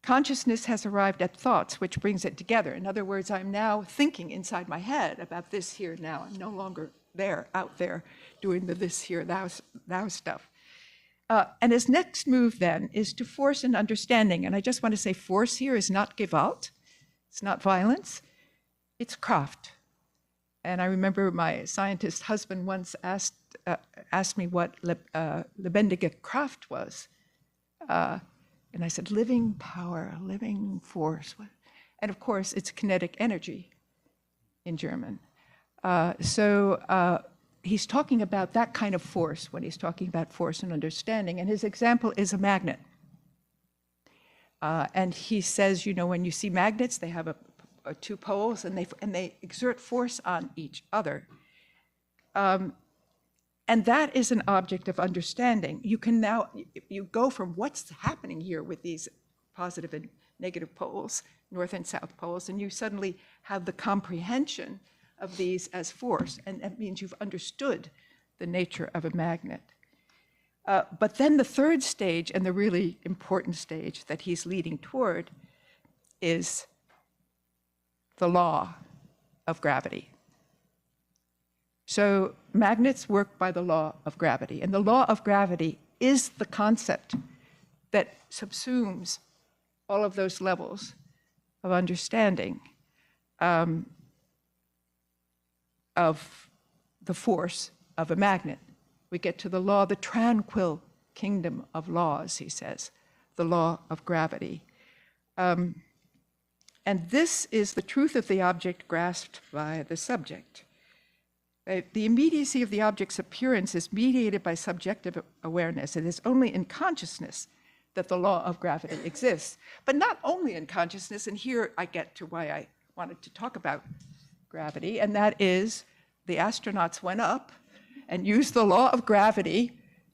Consciousness has arrived at thoughts, which brings it together. In other words, I'm now thinking inside my head about this here now. I'm no longer there, out there, doing the this here, thou stuff. And his next move then is to force an understanding. And I just want to say force here is not Gewalt. It's not violence. It's Kraft. And I remember my scientist husband once asked me what lebendige Kraft was. And I said, living power, living force. And of course, it's kinetic energy in German. So he's talking about that kind of force when he's talking about force and understanding. And his example is a magnet. And he says, you know, when you see magnets, they have two poles and they exert force on each other. And that is an object of understanding. You can now, you go from what's happening here with these positive and negative poles, north and south poles, and you suddenly have the comprehension of these as force, and that means you've understood the nature of a magnet. But then the third stage, and the really important stage that he's leading toward, is the law of gravity. So magnets work by the law of gravity, and the law of gravity is the concept that subsumes all of those levels of understanding of the force of a magnet. We get to the law, the tranquil kingdom of laws, he says, the law of gravity. And this is the truth of the object grasped by the subject. The immediacy of the object's appearance is mediated by subjective awareness. It is only in consciousness that the law of gravity exists. But not only in consciousness, and here I get to why I wanted to talk about gravity, and that is the astronauts went up and used the law of gravity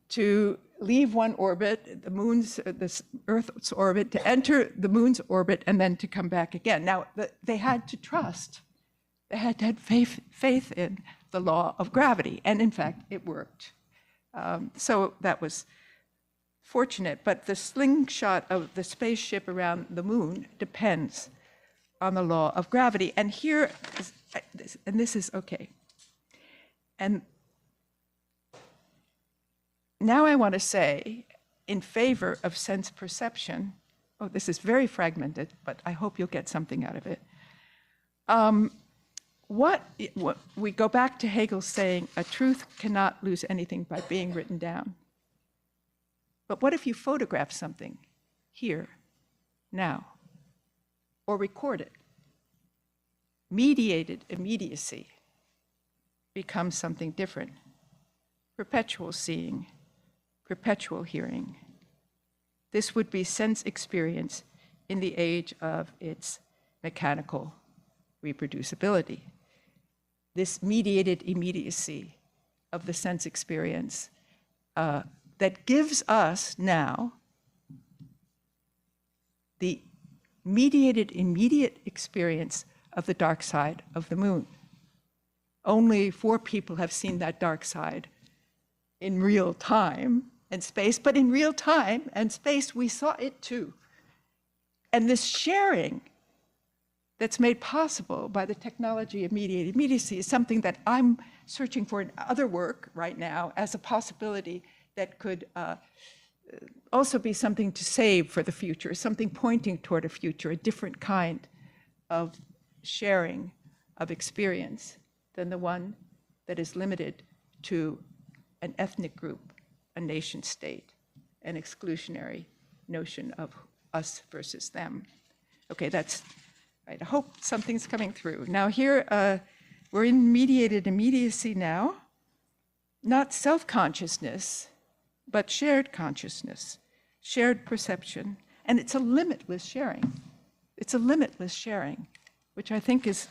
to leave one orbit, the Earth's orbit, to enter the moon's orbit, and then to come back again. Now, they had to trust. They had to have faith in the law of gravity, and in fact, it worked. So that was fortunate, but the slingshot of the spaceship around the moon depends on the law of gravity. And here, and this is okay. And now I want to say, in favor of sense perception, this is very fragmented, but I hope you'll get something out of it. we go back to Hegel saying a truth cannot lose anything by being written down. But what if you photograph something here, now, or record it? Mediated immediacy becomes something different. Perpetual seeing, perpetual hearing. This would be sense experience in the age of its mechanical reproducibility. This mediated immediacy of the sense experience that gives us now the mediated immediate experience of the dark side of the moon. Only 4 people have seen that dark side in real time and space, but in real time and space we saw it too. And this sharing that's made possible by the technology of mediated immediacy is something that I'm searching for in other work right now as a possibility that could also be something to save for the future, something pointing toward a future, a different kind of sharing of experience than the one that is limited to an ethnic group, a nation state, an exclusionary notion of us versus them. Okay, that's right. I hope something's coming through. Now here, we're in mediated immediacy now, not self-consciousness, but shared consciousness, shared perception, and it's a limitless sharing. It's a limitless sharing, which I think is,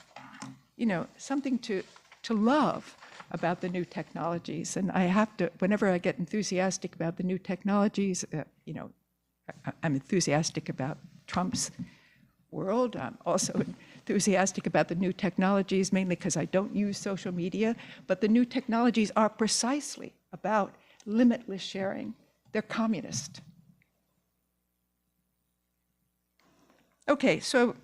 something to love about the new technologies. And I have to, whenever I get enthusiastic about the new technologies, I'm enthusiastic about Trump's world. I'm also enthusiastic about the new technologies, mainly because I don't use social media. But the new technologies are precisely about limitless sharing. They're communist. Okay, so,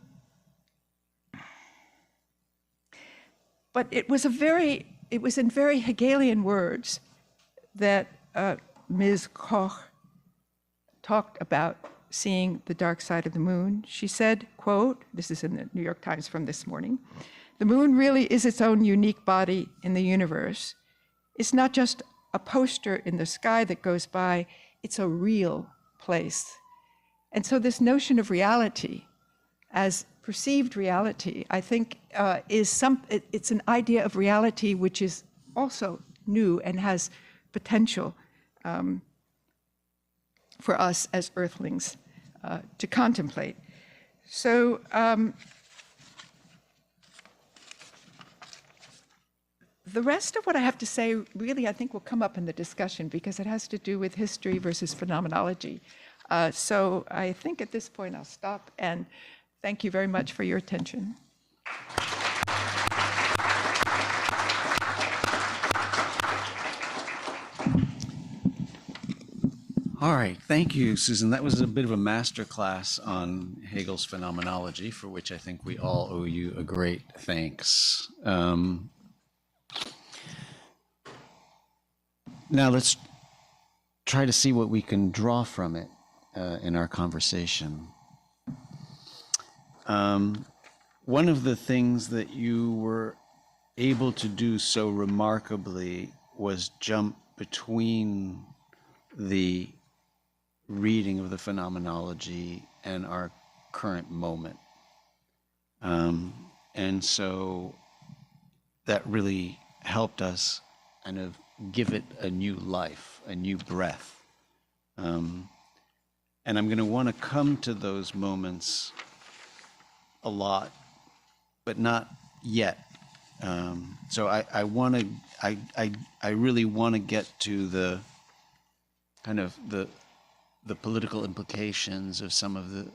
but it was in very Hegelian words that Ms. Koch talked about seeing the dark side of the moon. She said, quote, this is in the New York Times from this morning, "The moon really is its own unique body in the universe. It's not just a poster in the sky that goes by, it's a real place." And so this notion of reality as perceived reality, I think, it's an idea of reality which is also new and has potential for us as earthlings to contemplate. So the rest of what I have to say really I think will come up in the discussion because it has to do with history versus phenomenology. So I think at this point I'll stop and thank you very much for your attention. All right, thank you, Susan. That was a bit of a master class on Hegel's phenomenology, for which I think we all owe you a great thanks. Now let's try to see what we can draw from it in our conversation. One of the things that you were able to do so remarkably was jump between the reading of the phenomenology and our current moment. And so that really helped us kind of give it a new life, a new breath. And I'm going to want to come to those moments a lot, but not yet. So I really want to get to the kind of the political implications of some of the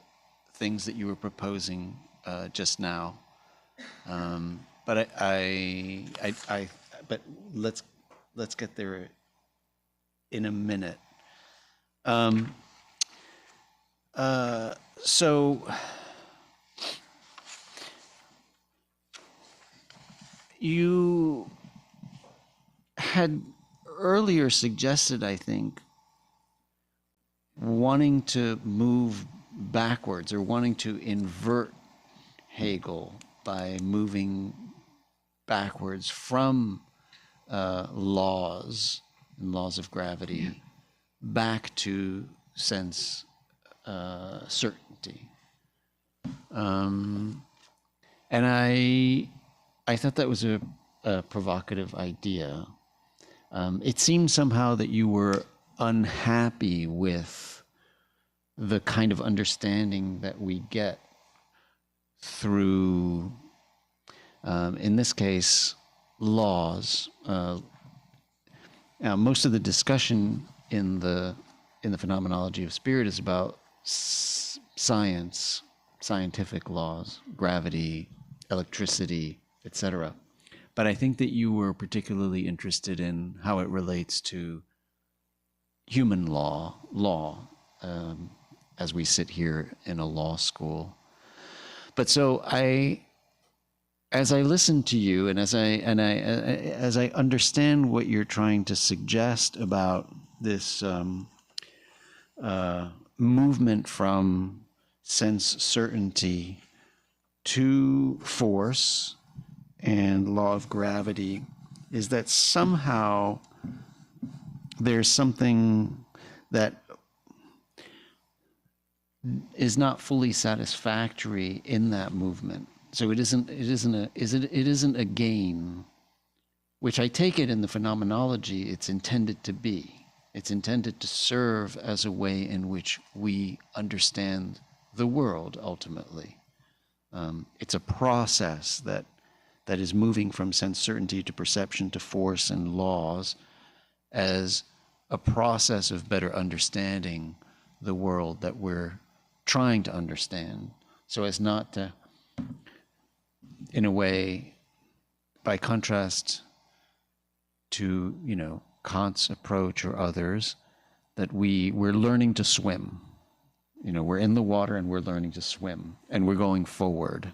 things that you were proposing just now. But but let's get there in a minute. So you had earlier suggested, I think, wanting to move backwards or wanting to invert Hegel by moving backwards from laws and laws of gravity back to sense certainty. And I thought that was a provocative idea. It seemed somehow that you were unhappy with the kind of understanding that we get through, in this case, laws. Now, most of the discussion in the Phenomenology of Spirit is about science, scientific laws, gravity, electricity, etc. But I think that you were particularly interested in how it relates to human law, as we sit here in a law school. But so as I listen to you, and as I understand what you're trying to suggest about this movement from sense certainty to force and law of gravity, is that somehow there's something that is not fully satisfactory in that movement. So it isn't a game, which I take it in the phenomenology it's intended to be. It's intended to serve as a way in which we understand the world ultimately. It's a process that is moving from sense certainty to perception to force and laws as a process of better understanding the world that we're trying to understand, so as not to, in a way, by contrast to, Kant's approach or others, that we're learning to swim. We're in the water and we're learning to swim and we're going forward.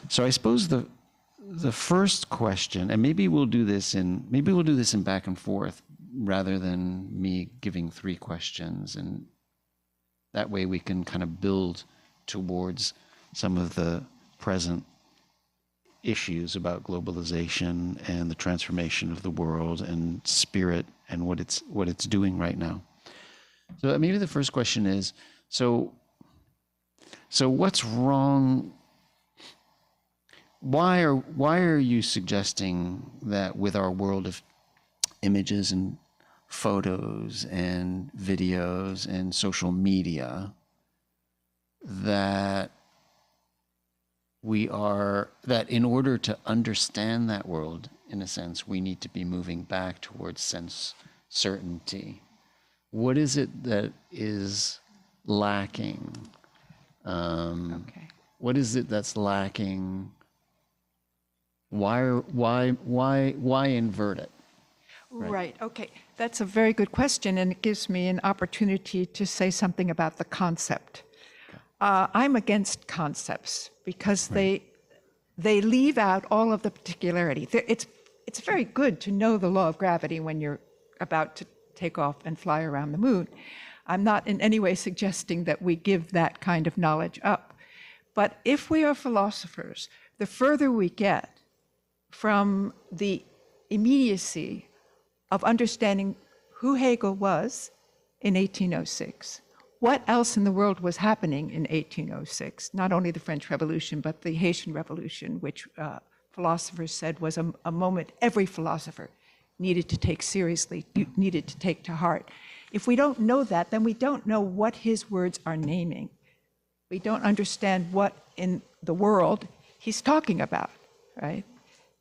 So I suppose the first question, and maybe we'll do this in back and forth rather than me giving 3 questions, and that way we can kind of build towards some of the present issues about globalization and the transformation of the world and spirit and what it's doing right now. So maybe the first question is, so what's wrong? Why are you suggesting that with our world of images and photos and videos and social media, that in order to understand that world, in a sense, we need to be moving back towards sense certainty? What is it that is lacking? What is it that's lacking? Why invert it? Right. Okay. That's a very good question, and it gives me an opportunity to say something about the concept. I'm against concepts because they leave out all of the particularity. It's very good to know the law of gravity when you're about to take off and fly around the moon. I'm not in any way suggesting that we give that kind of knowledge up. But if we are philosophers, the further we get from the immediacy of understanding who Hegel was in 1806, what else in the world was happening in 1806, not only the French Revolution, but the Haitian Revolution, which philosophers said was a moment every philosopher needed to take seriously, needed to take to heart. If we don't know that, then we don't know what his words are naming. We don't understand what in the world he's talking about, right?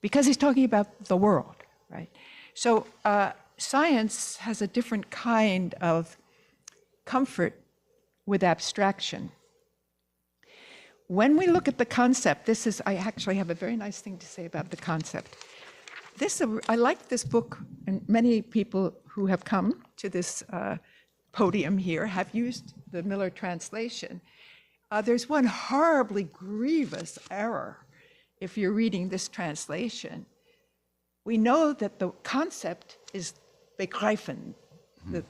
Because he's talking about the world, right? So science has a different kind of comfort with abstraction. When we look at the concept, I actually have a very nice thing to say about the concept. I like this book, and many people who have come to this podium here have used the Miller translation. There's one horribly grievous error if you're reading this translation. We know that the concept is begreifen,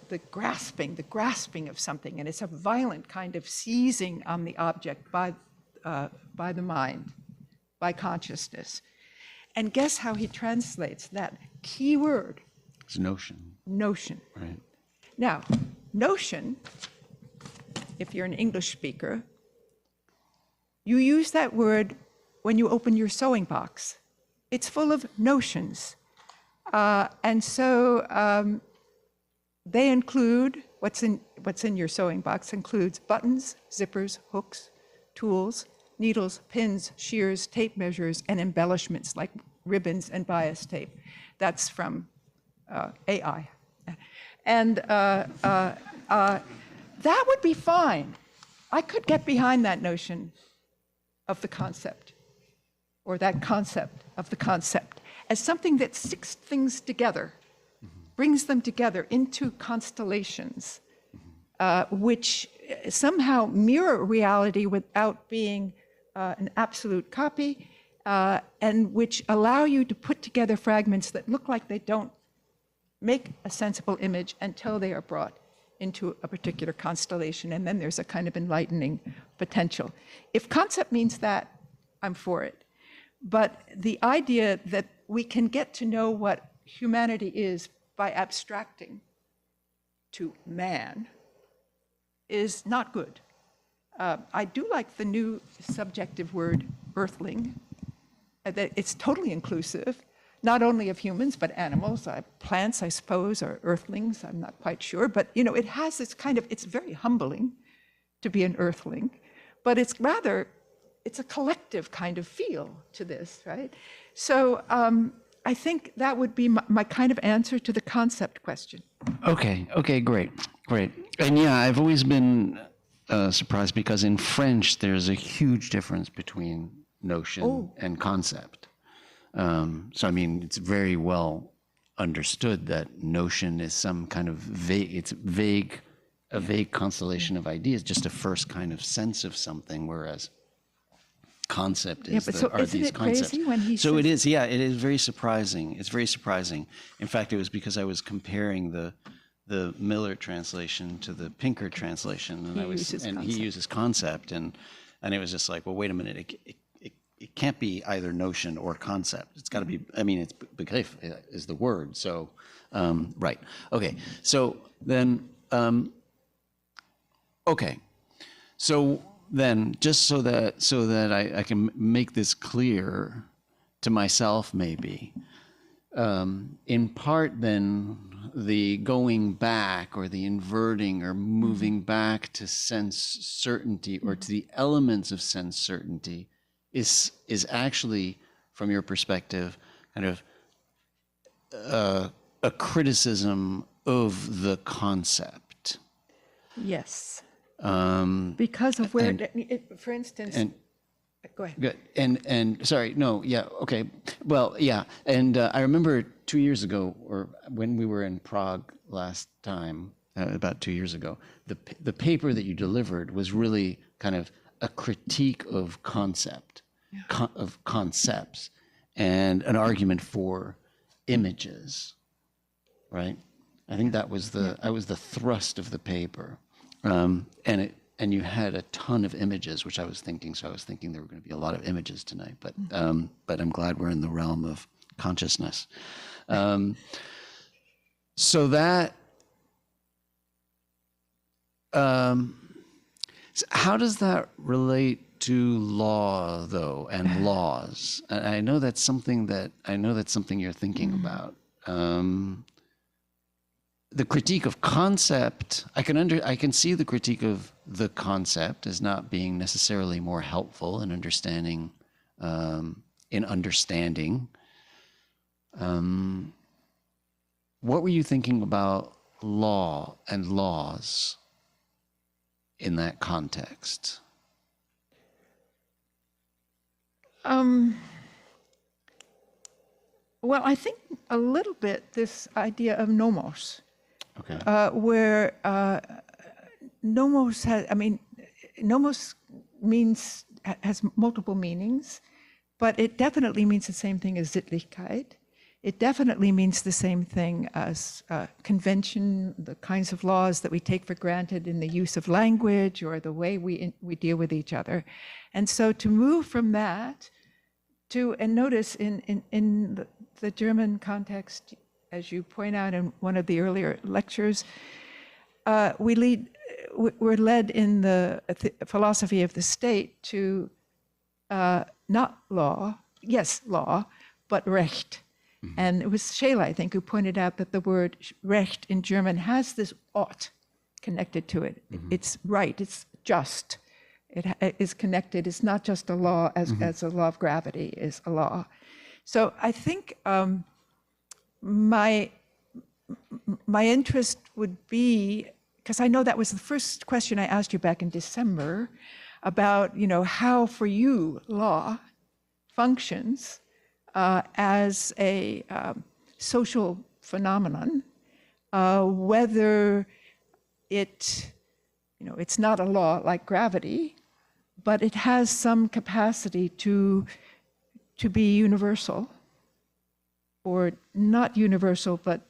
the grasping of something, and it's a violent kind of seizing on the object by the mind, by consciousness. And guess how he translates that key word? It's notion. Notion. Right. Now, notion, if you're an English speaker, you use that word when you open your sewing box. It's full of notions. And so they include, what's in your sewing box includes buttons, zippers, hooks, tools, needles, pins, shears, tape measures, and embellishments like ribbons and bias tape. That's from AI. And that would be fine. I could get behind that notion of the concept, or that concept of the concept, as something that sticks things together, brings them together into constellations, which somehow mirror reality without being an absolute copy, and which allow you to put together fragments that look like they don't make a sensible image until they are brought into a particular constellation, and then there's a kind of enlightening potential. If concept means that, I'm for it. But the idea that we can get to know what humanity is by abstracting to man is not good. I do like the new subjective word earthling, that it's totally inclusive, not only of humans, but animals. Plants, I suppose, are earthlings, I'm not quite sure. But, you know, it has this kind of, it's very humbling to be an earthling, but it's a collective kind of feel to this, right? So I think that would be my kind of answer to the concept question. Okay, great. And yeah, I've always been surprised because in French, there's a huge difference between notion and concept. So, I mean, it's very well understood that notion is some kind of vague constellation of ideas, just a first kind of sense of something, whereas concept are these concepts. Crazy when he so says it is very surprising. It's very surprising. In fact, it was because I was comparing the Miller translation to the Pinker translation, and he uses concept, and it was just like, well, wait a minute, it can't be either notion or concept. It's got to be, I mean, it's Begriff is the word. So, right. Okay. So then, okay. So then, just so that I can make this clear to myself, maybe, in part, then the going back or the inverting or moving back to sense certainty or to the elements of sense certainty is actually, from your perspective, kind of a criticism of the concept. Yes. Because of where, for instance, go ahead. Good. And sorry, no, yeah, okay. Well, yeah. And I remember 2 years ago, or when we were in Prague last time, about 2 years ago, the paper that you delivered was really kind of a critique of concept, of concepts, and an argument for images, right? I think that was the thrust of the paper, and you had a ton of images, which I was thinking there were going to be a lot of images tonight, but I'm glad we're in the realm of consciousness. So that. So how does that relate to law, though, and laws? I know that's something you're thinking about. The critique of concept, I can see the critique of the concept as not being necessarily more helpful in understanding. What were you thinking about law and laws in that context? Well, I think a little bit this idea of nomos, Okay. where nomos has multiple meanings, but it definitely means the same thing as sinnlichkeit. It definitely means the same thing as convention, the kinds of laws that we take for granted in the use of language or the way we deal with each other. And so to move from that and notice in the German context, as you point out in one of the earlier lectures, we're led in the philosophy of the state to not law, yes, law, but Recht. Mm-hmm. And it was Scheele, I think, who pointed out that the word Recht in German has this ought connected to it. Mm-hmm. It's right, it's just. It is connected. It's not just a law as a law of gravity is a law. So I think my interest would be, because I know that was the first question I asked you back in December, about how for you law functions as a social phenomenon, whether it's not a law like gravity, but it has some capacity to be universal, or not universal, but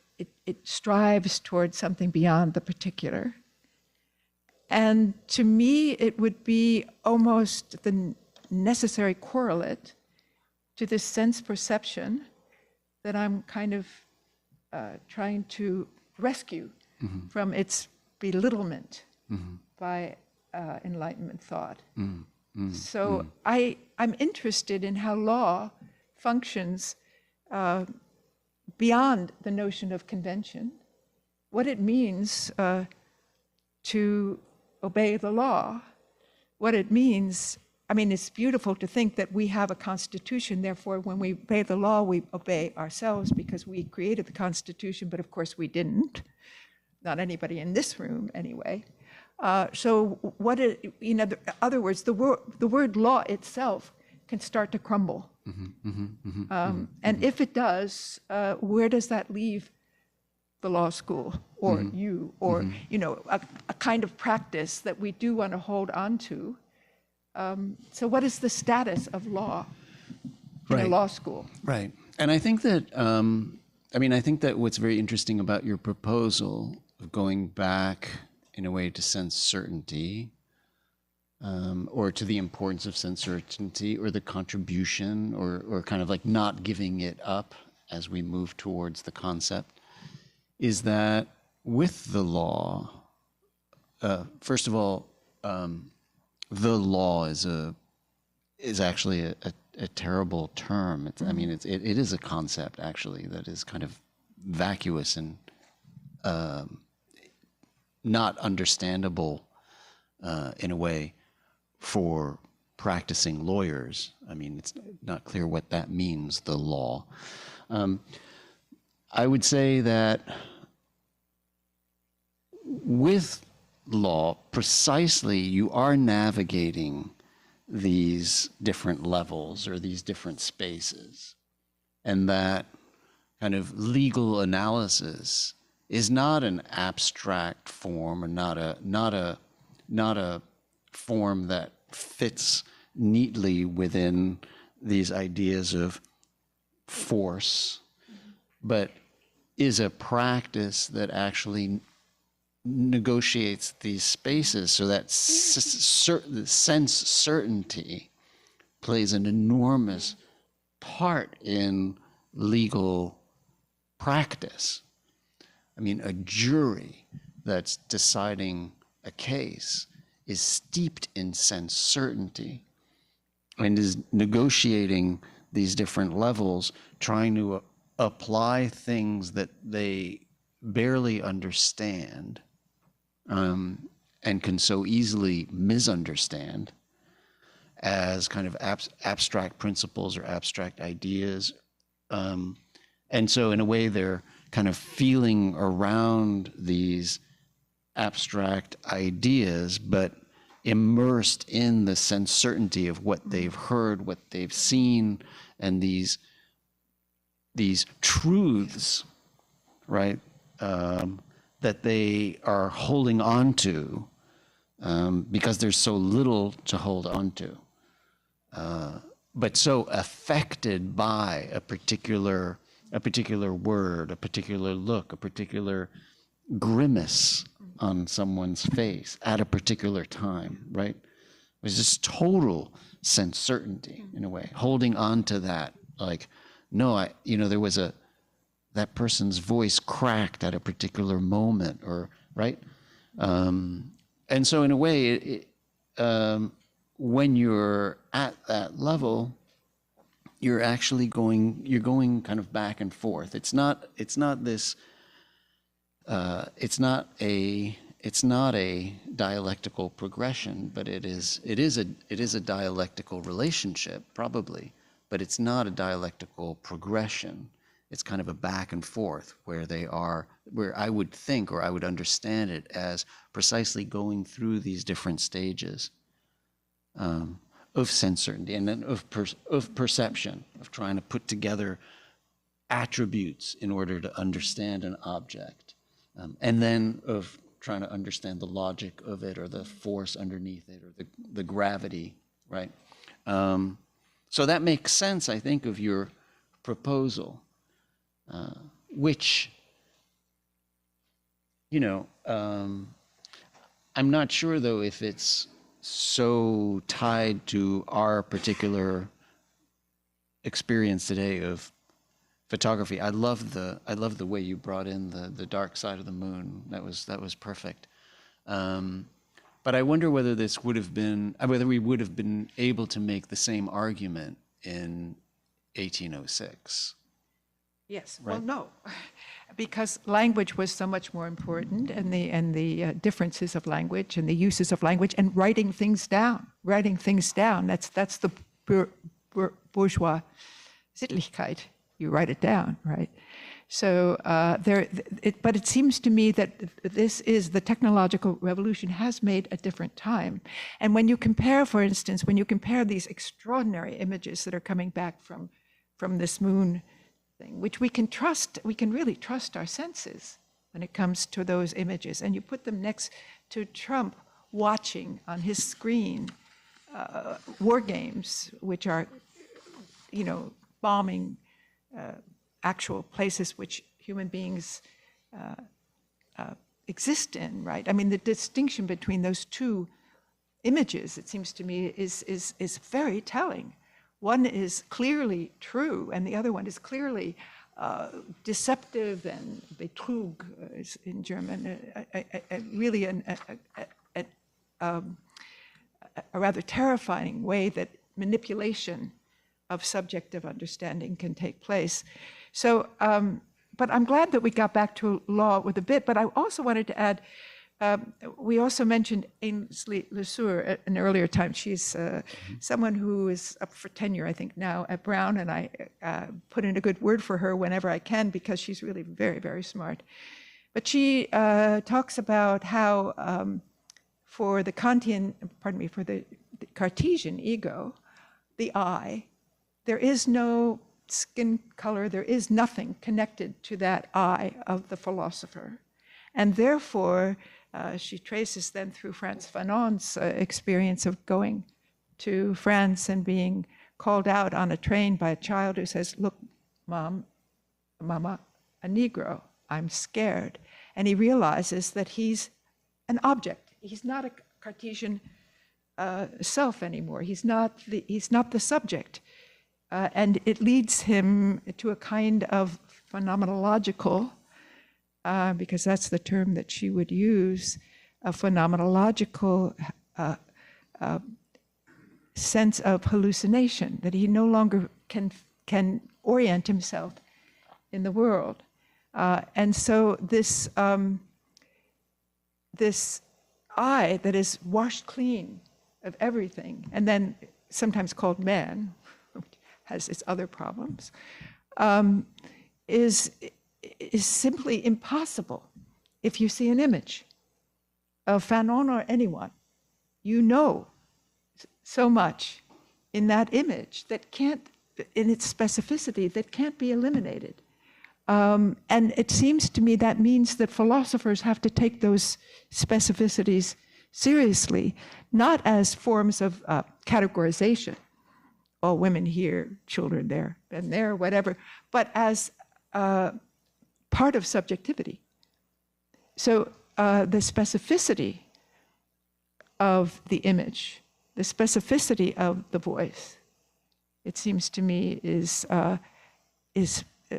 it strives towards something beyond the particular. And to me, it would be almost the necessary correlate to this sense perception that I'm kind of trying to rescue from its belittlement by Enlightenment thought. So I'm interested in how law functions beyond the notion of convention, what it means to obey the law, what it means. I mean, it's beautiful to think that we have a constitution, therefore when we obey the law, we obey ourselves because we created the constitution, but of course we didn't. Not anybody in this room, anyway. So in other words, the word law itself can start to crumble. And if it does, where does that leave the law school or you, or a kind of practice that we do want to hold on to? So what is the status of law in a law school? Right. And I think that, I think that what's very interesting about your proposal of going back in a way to sense certainty, or to the importance of sense certainty, or the contribution, or kind of like not giving it up as we move towards the concept, is that with the law, first of all, the law is actually a terrible term. It is a concept actually that is kind of vacuous and not understandable in a way for practicing lawyers. I mean, it's not clear what that means, the law. I would say that with law, precisely, you are navigating these different levels or these different spaces, and that kind of legal analysis is not an abstract form, or not a form that fits neatly within these ideas of force, but is a practice that actually negotiates these spaces so that sense certainty plays an enormous part in legal practice. I mean, a jury that's deciding a case is steeped in sense certainty and is negotiating these different levels, trying to apply things that they barely understand, and can so easily misunderstand as kind of abstract principles or abstract ideas. And so in a way, they're kind of feeling around these abstract ideas, but immersed in the sense certainty of what they've heard, what they've seen, and these truths, right, that they are holding on to because there's so little to hold on to, but so affected by a particular word, a particular look, a particular grimace on someone's face at a particular time, right? was this total sense certainty in a way, holding on to that, like, no, there was that person's voice cracked at a particular moment, or right. And so in a way, when you're at that level, you're actually going kind of back and forth. It's not a dialectical progression, but it is a dialectical relationship, probably, but it's not a dialectical progression. It's kind of a back and forth where I would think, or I would understand it as precisely going through these different stages of sense certainty, and then of perception, of trying to put together attributes in order to understand an object, and then of trying to understand the logic of it, or the force underneath it, or the gravity, right? So that makes sense, I think, of your proposal, which, I'm not sure, though, if it's so tied to our particular experience today of photography. I love the way you brought in the dark side of the moon. That was perfect. But I wonder whether we would have been able to make the same argument in 1806. Yes. Right? Well, no, because language was so much more important, and the differences of language and the uses of language, and writing things down. That's the bourgeois sinnlichkeit. You write it down, right? So but it seems to me that the technological revolution has made a different time. And when you compare, for instance, these extraordinary images that are coming back from this moon thing, which we can really trust our senses when it comes to those images, and you put them next to Trump watching on his screen war games, which are, bombing actual places which human beings exist in, right? I mean, the distinction between those two images, it seems to me, is very telling. One is clearly true, and the other one is clearly deceptive and betrug in German. Really a rather terrifying way that manipulation of subjective understanding can take place. So, but I'm glad that we got back to law with a bit. But I also wanted to add. We also mentioned Ainsley Lesueur at an earlier time. She's someone who is up for tenure, I think, now at Brown, and I put in a good word for her whenever I can, because she's really very, very smart. But she talks about how for the Cartesian ego, the I, there is no skin color, there is nothing connected to that I of the philosopher. And therefore, she traces then through Frantz Fanon's experience of going to France and being called out on a train by a child who says, "Look, Mama, a Negro, I'm scared." And he realizes that he's an object. He's not a Cartesian self anymore. He's not the subject. And it leads him to a kind of phenomenological, because that's the term that she would use, a phenomenological sense of hallucination, that he no longer can orient himself in the world. And so this I that is washed clean of everything, and then sometimes called man, which has its other problems, is simply impossible. If you see an image of Fanon or anyone, you know so much in that image that can't, in its specificity, that can't be eliminated. And it seems to me that means that philosophers have to take those specificities seriously, not as forms of categorization, all women here, children there, and there, whatever, but as part of subjectivity. So the specificity of the image the specificity of the voice, it seems to me, is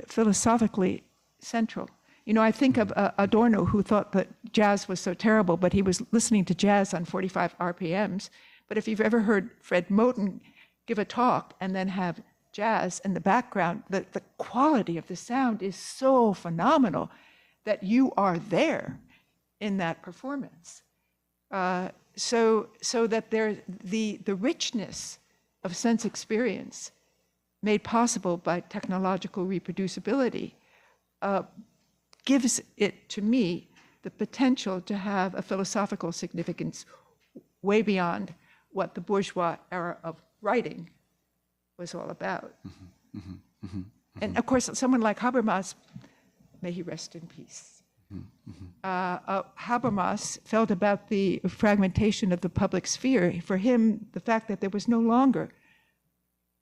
philosophically central. You know, I think of Adorno, who thought that jazz was so terrible, but he was listening to jazz on 45 RPMs. But if you've ever heard Fred Moten give a talk and then have jazz in the background, the quality of the sound is so phenomenal that you are there in that performance. So that the richness of sense experience made possible by technological reproducibility gives it, to me, the potential to have a philosophical significance way beyond what the bourgeois era of writing was all about. Mm-hmm, mm-hmm, mm-hmm, mm-hmm. And of course, someone like Habermas, may he rest in peace. Habermas felt about the fragmentation of the public sphere. For him, the fact that there was no longer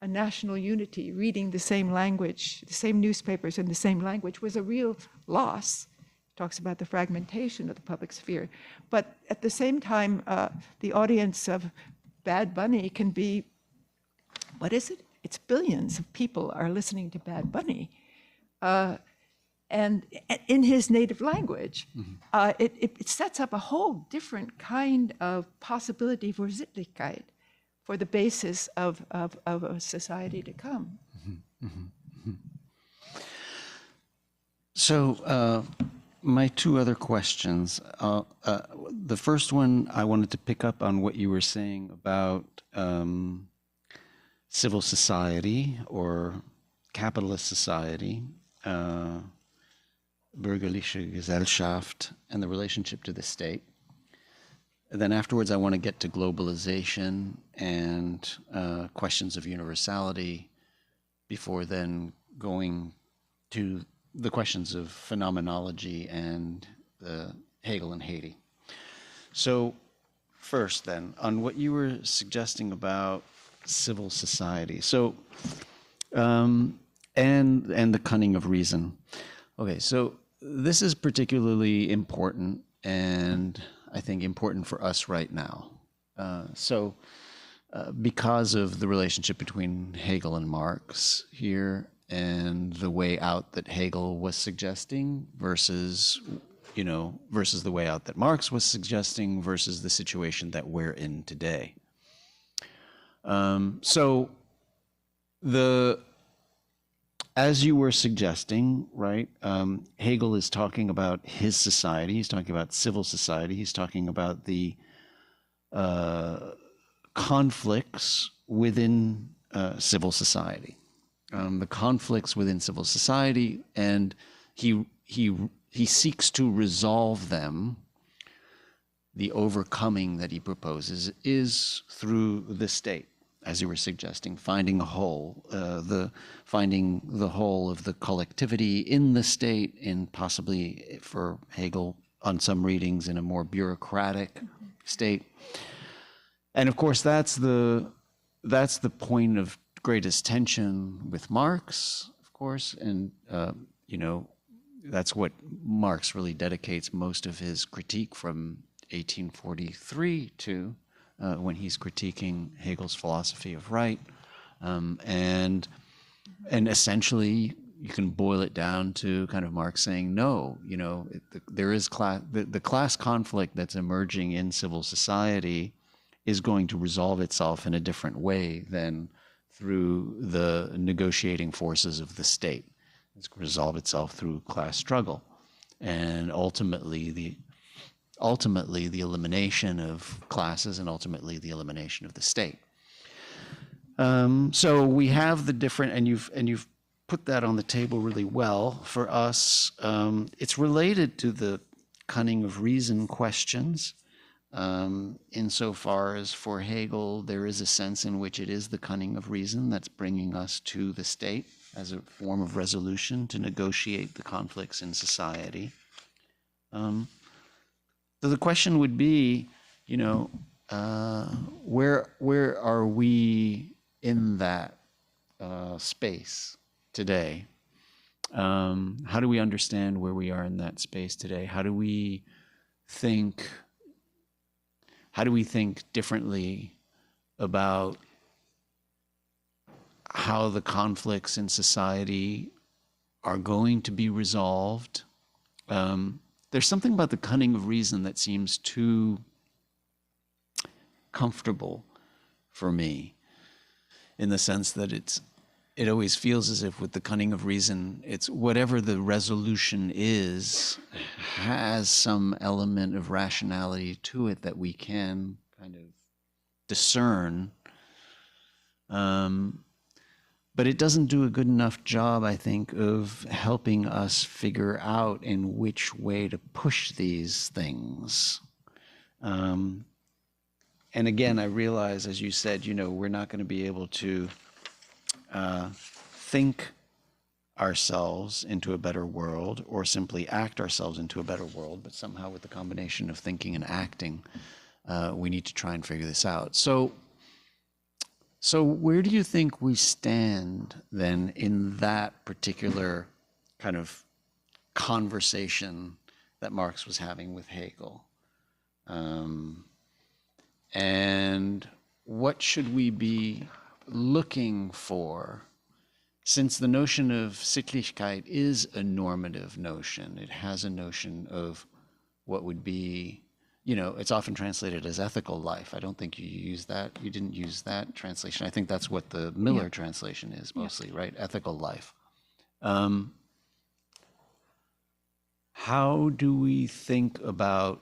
a national unity, reading the same language, the same newspapers in the same language, was a real loss. He talks about the fragmentation of the public sphere. But at the same time, the audience of Bad Bunny can be, what is it? It's billions of people are listening to Bad Bunny. And in his native language, it sets up a whole different kind of possibility for sinnlichkeit, for the basis of a society to come. So my two other questions. The first one, I wanted to pick up on what you were saying about civil society or capitalist society, bürgerliche Gesellschaft, and the relationship to the state. And then afterwards, I want to get to globalization and questions of universality before then going to the questions of phenomenology and Hegel and Haiti. So first then, on what you were suggesting about civil society. So, and the cunning of reason. Okay, so this is particularly important, and I think important for us right now. Because of the relationship between Hegel and Marx here, and the way out that Hegel was suggesting versus the way out that Marx was suggesting versus the situation that we're in today. As you were suggesting, right, Hegel is talking about his society, he's talking about civil society, he's talking about the conflicts within civil society. The conflicts within civil society, and he seeks to resolve them. The overcoming that he proposes is through the state, as you were suggesting, finding a whole, finding the whole of the collectivity in the state, and possibly for Hegel, on some readings, in a more bureaucratic state. And of course, that's the point of greatest tension with Marx, of course, and that's what Marx really dedicates most of his critique from 1843 to, when he's critiquing Hegel's philosophy of right, and essentially you can boil it down to kind of Marx saying, no, there is the class conflict that's emerging in civil society is going to resolve itself in a different way than through the negotiating forces of the state. It's going to resolve itself through class struggle, and ultimately the elimination of classes, and ultimately the elimination of the state. So we have the different, and you've put that on the table really well for us. It's related to the cunning of reason questions, insofar as for Hegel there is a sense in which it is the cunning of reason that's bringing us to the state as a form of resolution to negotiate the conflicts in society. So the question would be, where are we in that space today? How do we understand where we are in that space today? How do we think differently about how the conflicts in society are going to be resolved. There's something about the cunning of reason that seems too comfortable for me, in the sense that it always feels as if with the cunning of reason, it's whatever the resolution is, has some element of rationality to it that we can kind of discern. But it doesn't do a good enough job, I think, of helping us figure out in which way to push these things. And again, I realize, as you said, we're not going to be able to think ourselves into a better world or simply act ourselves into a better world, but somehow with the combination of thinking and acting, we need to try and figure this out. So where do you think we stand then in that particular kind of conversation that Marx was having with Hegel? And what should we be looking for? Since the notion of Sittlichkeit is a normative notion, it has a notion of what would be, it's often translated as ethical life. I don't think you didn't use that translation. I think that's what the Miller translation is mostly, right? Ethical life. How do we think about,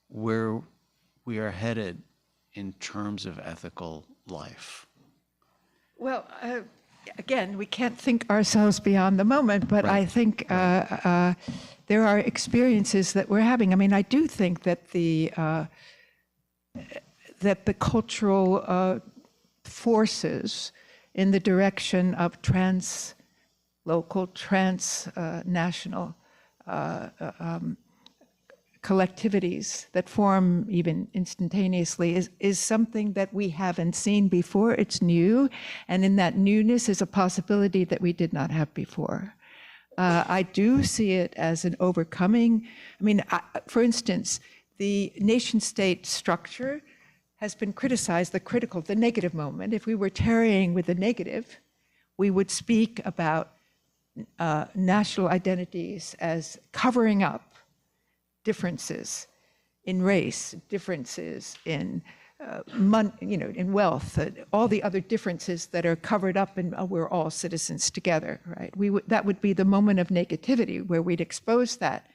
where we are headed in terms of ethical life? Well, again, we can't think ourselves beyond the moment, but Right. I think there are experiences that we're having. I mean, I do think that the cultural forces in the direction of trans-local, transnational collectivities that form even instantaneously is something that we haven't seen before. It's new, and in that newness is a possibility that we did not have before. I do see it as an overcoming. I mean, for instance, the nation-state structure has been criticized, the negative moment. If we were tarrying with the negative, we would speak about national identities as covering up differences in race, differences in in wealth, all the other differences that are covered up, and we're all citizens together, right? That would be the moment of negativity where we'd expose that.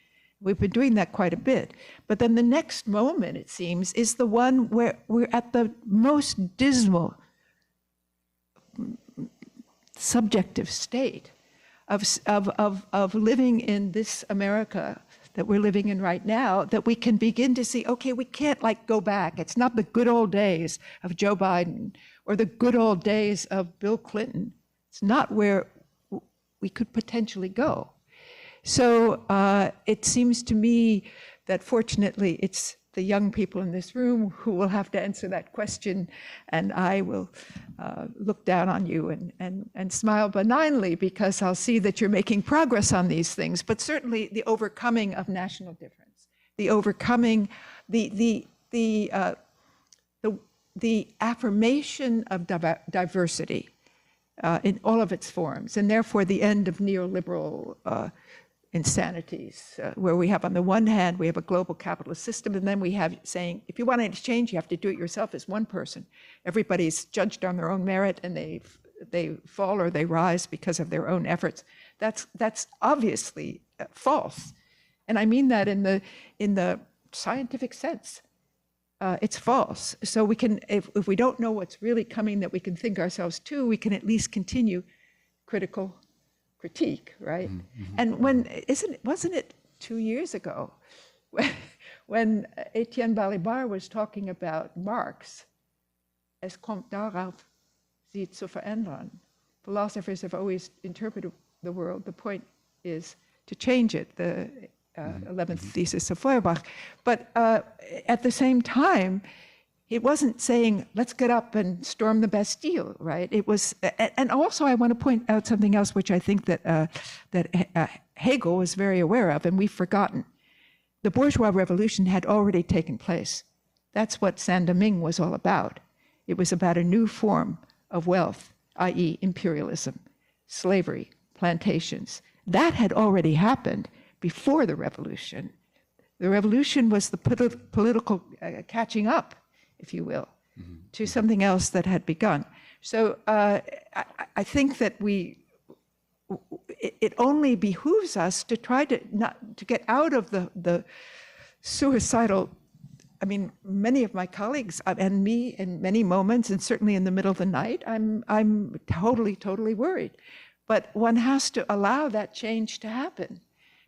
We've been doing that quite a bit. But then the next moment, it seems, is the one where we're at the most dismal subjective state of living in this America that we're living in right now, that we can begin to see, okay, we can't go back. It's not the good old days of Joe Biden or the good old days of Bill Clinton. It's not where we could potentially go. So it seems to me that fortunately it's the young people in this room who will have to answer that question, and I will look down on you and smile benignly because I'll see that you're making progress on these things. But certainly the overcoming of national difference, the overcoming, the affirmation of diversity in all of its forms, and therefore the end of neoliberal insanities, where we have, on the one hand, we have a global capitalist system, and then we have saying, if you want to change, you have to do it yourself as one person. Everybody's judged on their own merit, and they fall or they rise because of their own efforts. That's obviously false, and I mean that in the scientific sense. It's false. So we can, if we don't know what's really coming that we can think ourselves to, we can at least continue critical critique, right? Mm-hmm. And wasn't it 2 years ago when Etienne Balibar was talking about Marx, es kommt darauf, sie zu verändern. Philosophers have always interpreted the world. The point is to change it, the 11th thesis of Feuerbach. But at the same time, it wasn't saying, let's get up and storm the Bastille, right? It was, and also I want to point out something else which I think that Hegel was very aware of, and we've forgotten. the bourgeois revolution had already taken place. That's what Saint-Domingue was all about. It was about a new form of wealth, i.e. imperialism, slavery, plantations. That had already happened before the revolution. The revolution was the political catching up, if you will, to something else that had begun. So I think that it only behooves us to try to get out of the suicidal. I mean, many of my colleagues and me in many moments, and certainly in the middle of the night, I'm totally worried. But one has to allow that change to happen,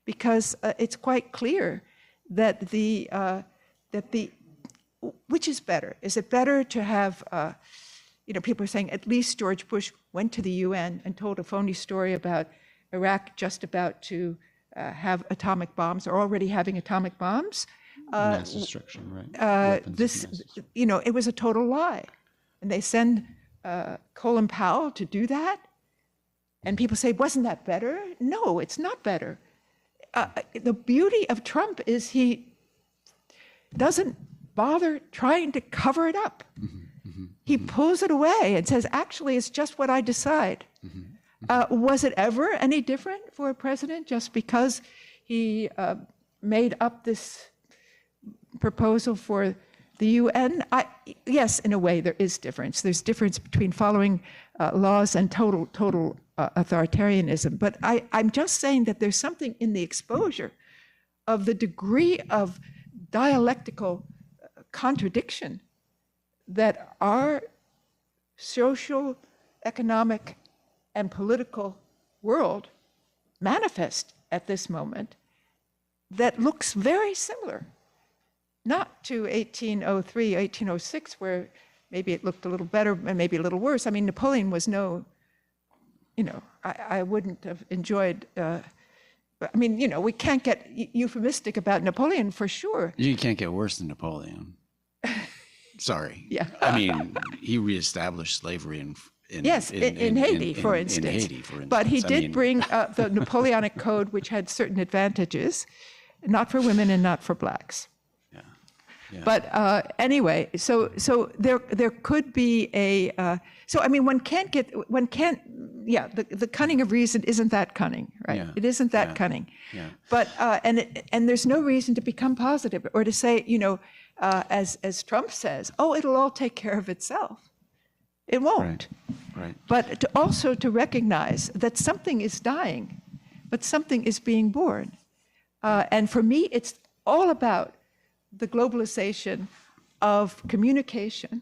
because it's quite clear that which is better? Is it better to have, people are saying at least George Bush went to the UN and told a phony story about Iraq just about to have atomic bombs, or already having atomic bombs. Mass destruction, right? It was a total lie. And they send Colin Powell to do that. And people say, wasn't that better? No, it's not better. The beauty of Trump is he doesn't bother trying to cover it up. He pulls it away and says, actually, it's just what I decide. Was it ever any different for a president just because he made up this proposal for the UN? Yes, in a way, there is difference. There's difference between following laws and total authoritarianism. But I'm just saying that there's something in the exposure of the degree of dialectical contradiction that our social, economic, and political world manifest at this moment that looks very similar. Not to 1803, 1806, where maybe it looked a little better and maybe a little worse. I mean, Napoleon was I wouldn't have enjoyed, we can't get euphemistic about Napoleon for sure. You can't get worse than Napoleon. Sorry. Yeah. I mean, he reestablished slavery in Haiti, for instance. But he did bring the Napoleonic Code, which had certain advantages, not for women and not for blacks. Yeah. But anyway, so there could be one can't. The cunning of reason isn't that cunning, right? Yeah. It isn't that cunning. Yeah. But and there's no reason to become positive or to say, as Trump says, it'll all take care of itself. It won't. Right. But also to recognize that something is dying, but something is being born. And for me, it's all about the globalization of communication.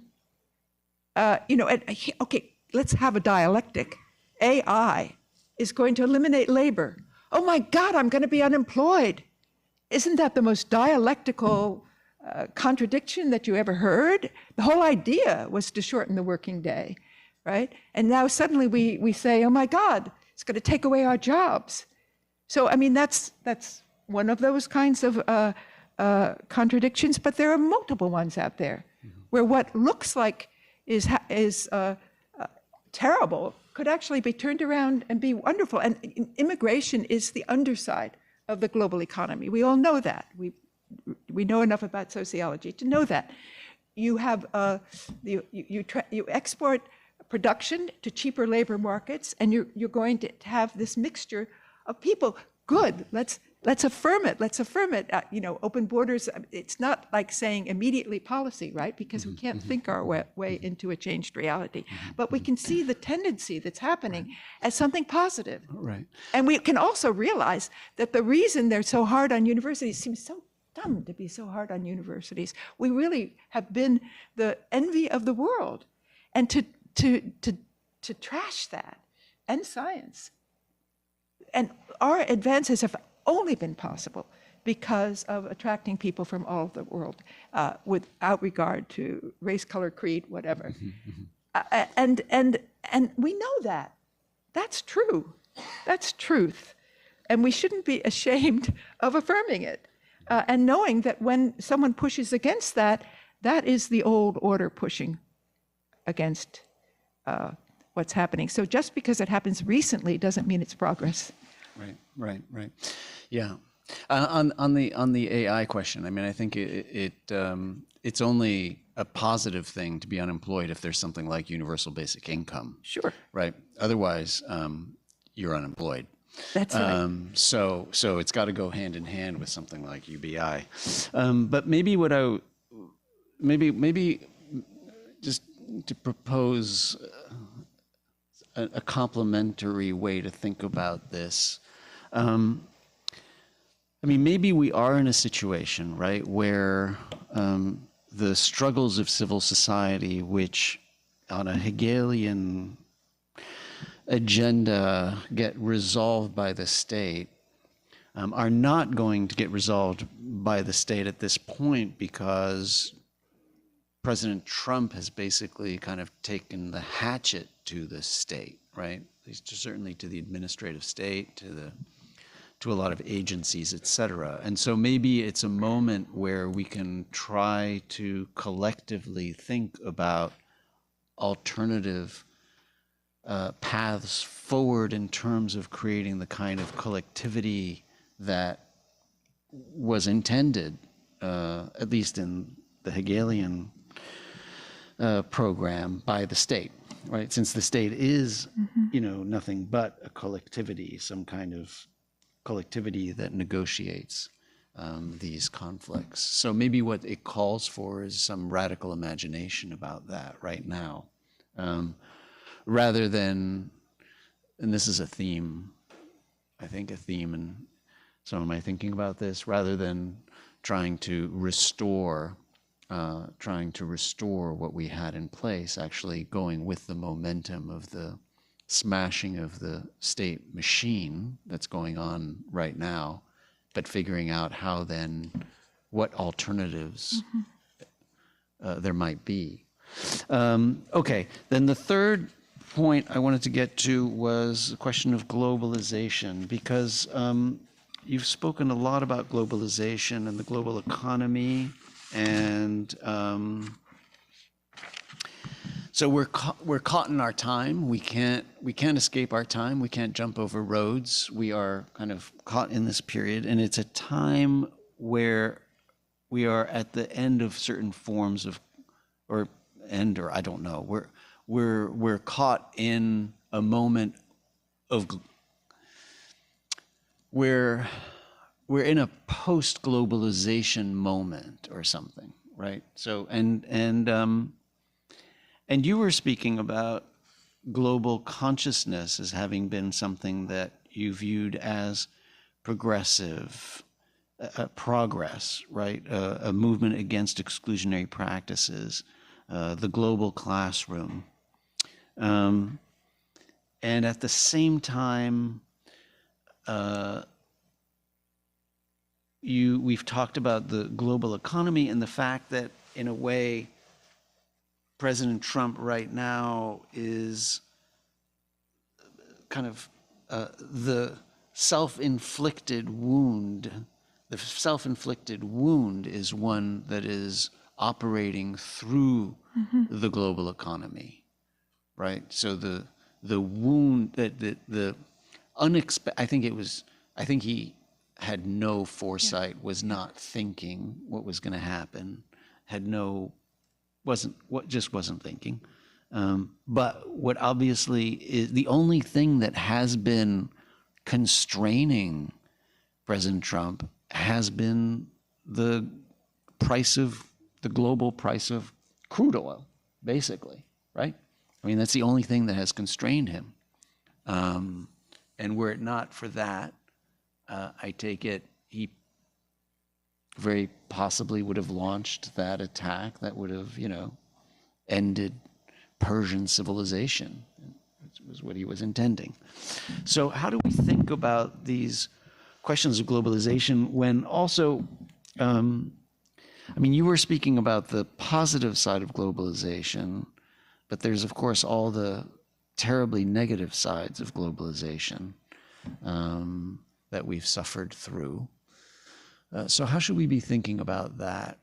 Let's have a dialectic. AI is going to eliminate labor. Oh my God, I'm going to be unemployed. Isn't that the most dialectical contradiction that you ever heard? The whole idea was to shorten the working day, right? And now suddenly we say, oh my God, it's going to take away our jobs. So, that's one of those kinds of contradictions, but there are multiple ones out there where what looks like is terrible could actually be turned around and be wonderful. And immigration is the underside of the global economy. We all know that. We know enough about sociology to know that. You have you export production to cheaper labor markets, and you're going to have this mixture of people. Good. Let's affirm it. Let's affirm it. Open borders. It's not like saying immediately policy, right? Because we can't think our way into a changed reality. But we can see the tendency that's happening as something positive. Right. And we can also realize that the reason they're so hard on universities seems so dumb to be so hard on universities. We really have been the envy of the world, and to trash that and science. And our advances have only been possible because of attracting people from all over the world without regard to race, color, creed, whatever. And we know that. That's true. That's truth. And we shouldn't be ashamed of affirming it. And knowing that when someone pushes against that, that is the old order pushing against what's happening. So just because it happens recently doesn't mean it's progress. Right. Yeah. On the AI question, I mean, I think it's only a positive thing to be unemployed if there's something like universal basic income. Sure. Right. Otherwise, you're unemployed. That's right. So it's got to go hand in hand with something like UBI. But maybe maybe just to propose a complementary way to think about this. I mean, maybe we are in a situation, right, where the struggles of civil society, which on a Hegelian agenda get resolved by the state, are not going to get resolved by the state at this point because President Trump has basically kind of taken the hatchet to the state, right? Certainly to the administrative state, to a lot of agencies, et cetera. And so maybe it's a moment where we can try to collectively think about alternative paths forward in terms of creating the kind of collectivity that was intended, at least in the Hegelian program, by the state, right? Since the state is, nothing but a collectivity, some kind of collectivity that negotiates these conflicts. So maybe what it calls for is some radical imagination about that right now, rather than, and this is a theme, I think a theme in some of my thinking about this, rather than trying to restore what we had in place, actually going with the momentum of the smashing of the state machine that's going on right now, but figuring out how then, what alternatives there might be. Okay, then the third point I wanted to get to was the question of globalization, because you've spoken a lot about globalization and the global economy, and so we're caught in our time. We can't escape our time. We can't jump over roads. We are kind of caught in this period, and it's a time where we are at the end of certain forms of, or I don't know. We're caught in a moment of, we're in a post-globalization moment or something, right? So and you were speaking about global consciousness as having been something that you viewed as progressive, progress, right? A movement against exclusionary practices, the global classroom. And at the same time, we've talked about the global economy and the fact that, in a way, President Trump right now is kind of the self-inflicted wound. The self-inflicted wound is one that is operating through the global economy, right? So the wound, the unexpected. I think he had no foresight, was not thinking what was going to happen, wasn't thinking. But what obviously is the only thing that has been constraining President Trump has been the global price of crude oil, basically, right? I mean, that's the only thing that has constrained him. And were it not for that, I take it he very possibly would have launched that attack that would have, ended Persian civilization, which was what he was intending. So how do we think about these questions of globalization when also, you were speaking about the positive side of globalization, but there's, of course, all the terribly negative sides of globalization that we've suffered through. So how should we be thinking about that?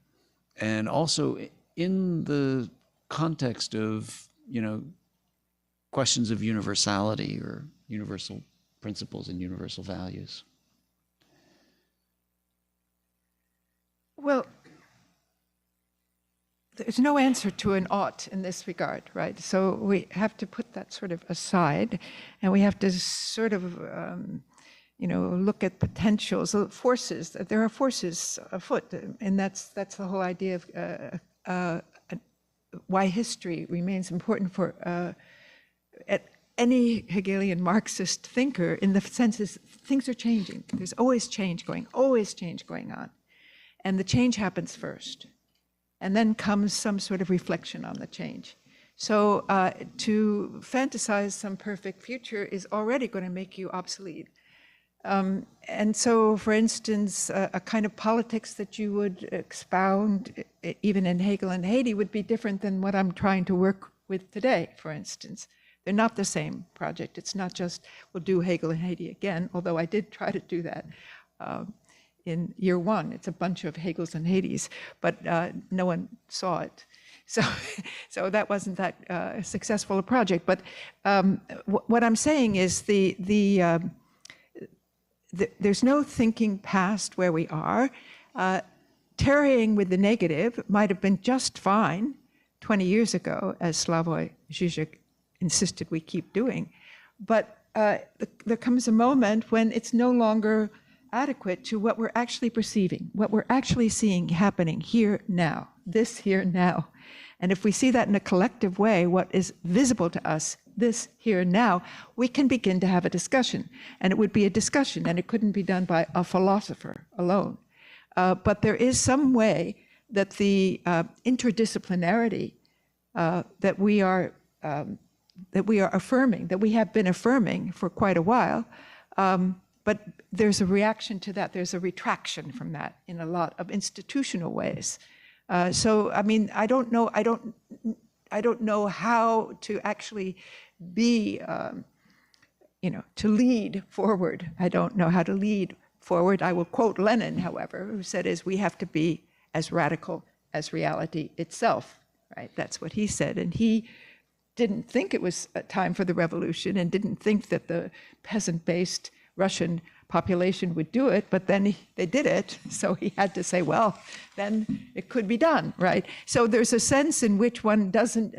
And also in the context of, questions of universality or universal principles and universal values. there's no answer to an ought in this regard, right? So we have to put that sort of aside, and we have to sort of, look at potentials, forces. There are forces afoot, and that's the whole idea of why history remains important for any Hegelian Marxist thinker, in the sense is things are changing. There's always change going on. And the change happens first. And then comes some sort of reflection on the change. So to fantasize some perfect future is already going to make you obsolete. And so, for instance, a kind of politics that you would expound, even in Hegel and Haiti, would be different than what I'm trying to work with today, for instance. They're not the same project. It's not just, we'll do Hegel and Haiti again, although I did try to do that in year one. It's a bunch of Hegels and Haitis, but no one saw it. So that wasn't that successful a project. But what I'm saying is there's no thinking past where we are. Tarrying with the negative might have been just fine 20 years ago, as Slavoj Žižek insisted we keep doing. But there comes a moment when it's no longer adequate to what we're actually perceiving, what we're actually seeing happening here now, this here now. And if we see that in a collective way, what is visible to us, this here now, we can begin to have a discussion. And it would be a discussion, and it couldn't be done by a philosopher alone. But there is some way that the interdisciplinarity that we are affirming, that we have been affirming for quite a while, but there's a reaction to that. There's a retraction from that in a lot of institutional ways. So, I mean, I don't know how to actually be, to lead forward. I don't know how to lead forward. I will quote Lenin, however, who said, we have to be as radical as reality itself, right? That's what he said. And he didn't think it was a time for the revolution and didn't think that the peasant-based Russian population would do it, but then they did it, so he had to say, well, then it could be done, right? So there's a sense in which one doesn't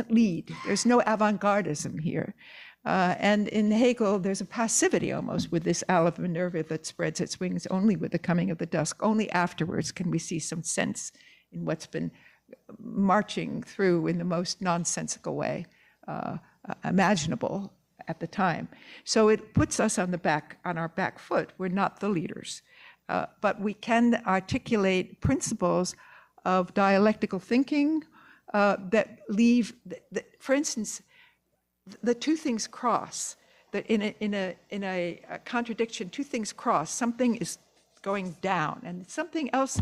lead. There's no avant-gardism here. And in Hegel, there's a passivity almost with this owl of Minerva that spreads its wings only with the coming of the dusk. Only afterwards can we see some sense in what's been marching through in the most nonsensical way imaginable at the time. So it puts us on our back foot. We're not the leaders. But we can articulate principles of dialectical thinking that leave, for instance, the two things cross. That in a contradiction, two things cross. Something is going down, and something else,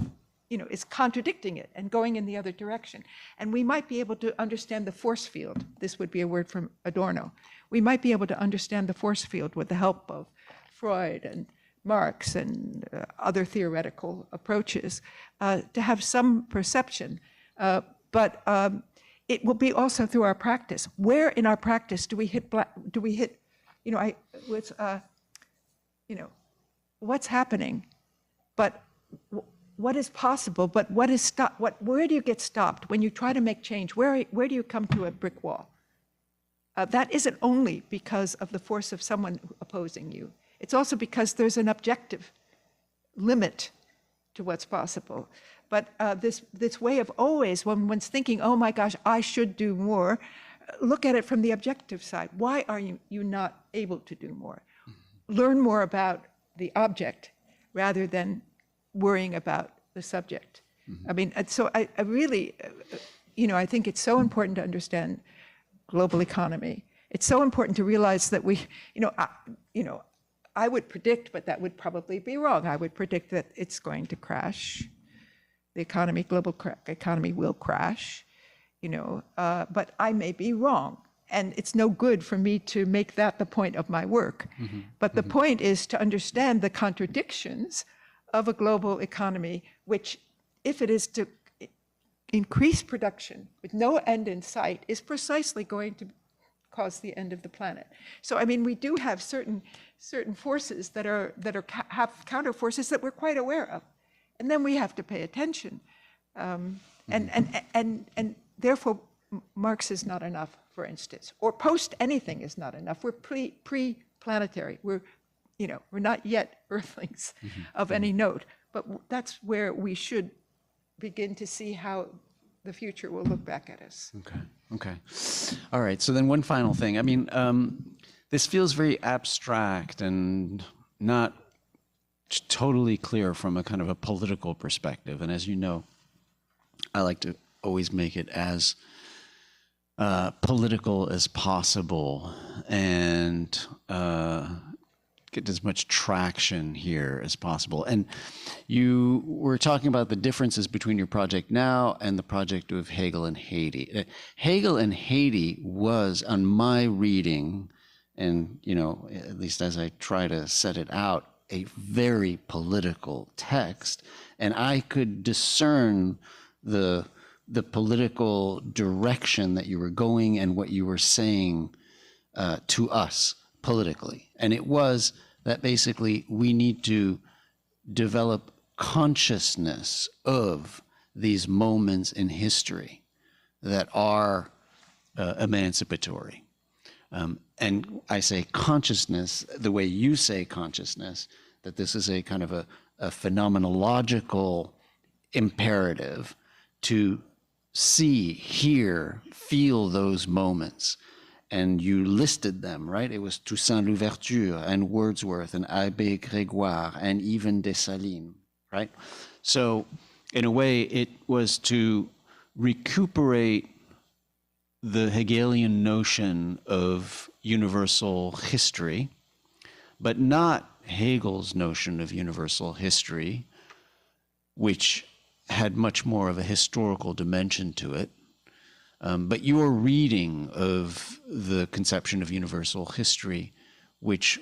is contradicting it and going in the other direction. And we might be able to understand the force field. This would be a word from Adorno. We might be able to understand the force field with the help of Freud and Marx and other theoretical approaches to have some perception. But it will be also through our practice. Where in our practice do we hit, what's happening, but what is possible, but what is stopped? Where do you get stopped when you try to make change? Where do you come to a brick wall? That isn't only because of the force of someone opposing you. It's also because there's an objective limit to what's possible. But this way of always, when one's thinking, oh my gosh, I should do more, look at it from the objective side. Why are you not able to do more? Learn more about the object rather than worrying about the subject. I mean, so I really, I think it's so important to understand global economy. It's so important to realize that I would predict, but that would probably be wrong. I would predict that it's going to crash. The economy, economy will crash, but I may be wrong. And it's no good for me to make that the point of my work. But the point is to understand the contradictions of a global economy, which, if it is to increase production with no end in sight, is precisely going to cause the end of the planet. So, I mean, we do have certain forces that have counter forces that we're quite aware of, and then we have to pay attention. And therefore, Marx is not enough, for instance, or post anything is not enough. We're pre-planetary. We're not yet Earthlings of any note, but that's where we should begin to see how the future will look back at us. Okay. All right. So then one final thing. I mean, this feels very abstract and not totally clear from a kind of a political perspective. And as you know, I like to always make it as political as possible and get as much traction here as possible. And you were talking about the differences between your project now and the project of Hegel and Haiti. Hegel and Haiti was, on my reading, and at least as I try to set it out, a very political text, and I could discern the political direction that you were going and what you were saying to us politically. And it was that basically we need to develop consciousness of these moments in history that are emancipatory. And I say consciousness the way you say consciousness, that this is a kind of a phenomenological imperative to see, hear, feel those moments. And you listed them, right? It was Toussaint Louverture and Wordsworth and Abbé Grégoire and even Dessalines, right? So in a way, it was to recuperate the Hegelian notion of universal history, but not Hegel's notion of universal history, which had much more of a historical dimension to it. But your reading of the conception of universal history, which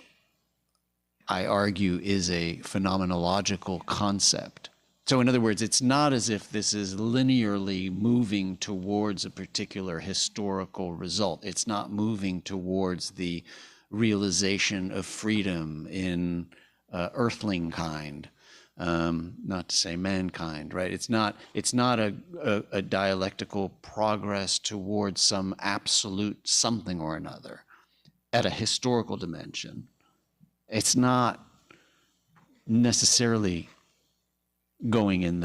I argue is a phenomenological concept. So in other words, it's not as if this is linearly moving towards a particular historical result. It's not moving towards the realization of freedom in earthling kind. Not to say mankind, right? It's not a dialectical progress towards some absolute something or another at a historical dimension. It's not necessarily going in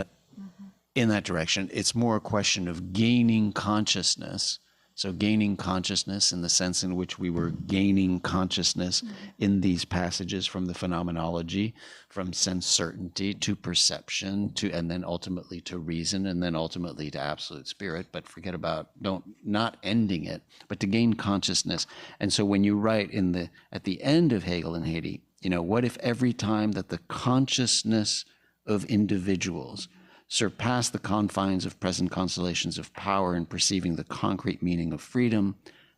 that direction. It's more a question of gaining consciousness. So gaining consciousness in the sense in which we were gaining consciousness in these passages from the phenomenology, from sense certainty to perception to, and then ultimately to reason, and then ultimately to absolute spirit. But forget about not ending it, but to gain consciousness. And so when you write at the end of Hegel and Haiti, what if every time that the consciousness of individuals surpass the confines of present constellations of power in perceiving the concrete meaning of freedom,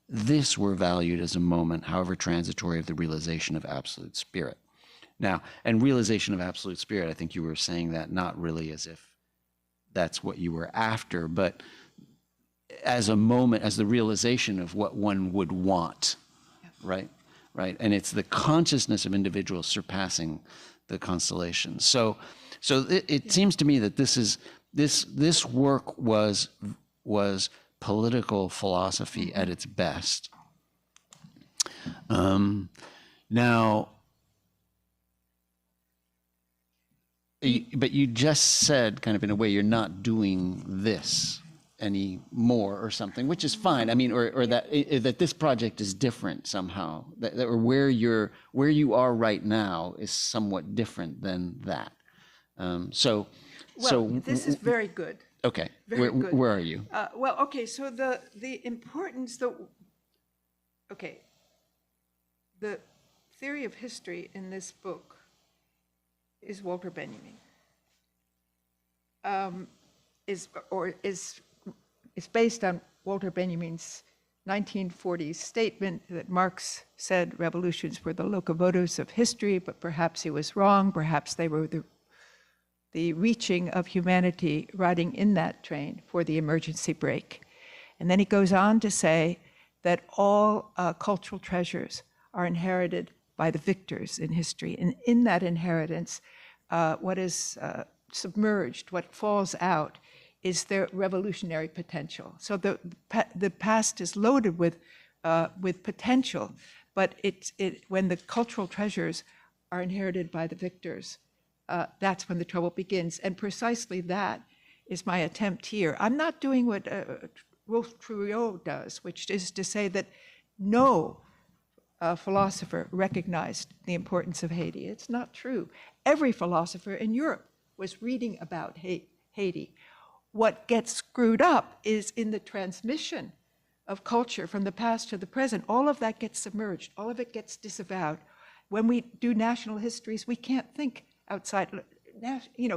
this were valued as a moment, however transitory, of the realization of absolute spirit. Now, and realization of absolute spirit, I think you were saying that not really as if that's what you were after, but as a moment, as the realization of what one would want, right? Right, and it's the consciousness of individuals surpassing the constellations. So it seems to me that this work was political philosophy at its best. Now, but you just said, kind of in a way, you're not doing this anymore or something, which is fine. I mean, or that this project is different somehow, or where you are right now is somewhat different than that. So this is very good. Okay, Very good. Where are you? Okay. So the importance, the theory of history in this book is Walter Benjamin. Is based on Walter Benjamin's 1940s statement that Marx said revolutions were the locomotives of history, but perhaps he was wrong. Perhaps they were the reaching of humanity riding in that train for the emergency brake. And then he goes on to say that all cultural treasures are inherited by the victors in history. And in that inheritance, what is submerged, what falls out, is their revolutionary potential. So the past is loaded with potential, but when the cultural treasures are inherited by the victors, that's when the trouble begins. And precisely that is my attempt here. I'm not doing what Rolf Trouillot does, which is to say that no philosopher recognized the importance of Haiti. It's not true. Every philosopher in Europe was reading about Haiti. What gets screwed up is in the transmission of culture from the past to the present. All of that gets submerged. All of it gets disavowed. When we do national histories, we can't think outside.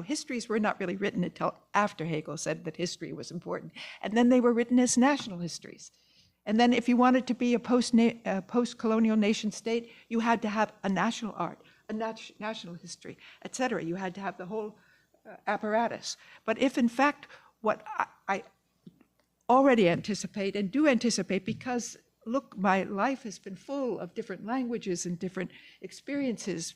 Histories were not really written until after Hegel said that history was important. And then they were written as national histories. And then if you wanted to be a post-colonial nation state, you had to have a national art, a national history, etc. You had to have the whole apparatus. But if in fact what I already anticipate and do anticipate, because look, my life has been full of different languages and different experiences,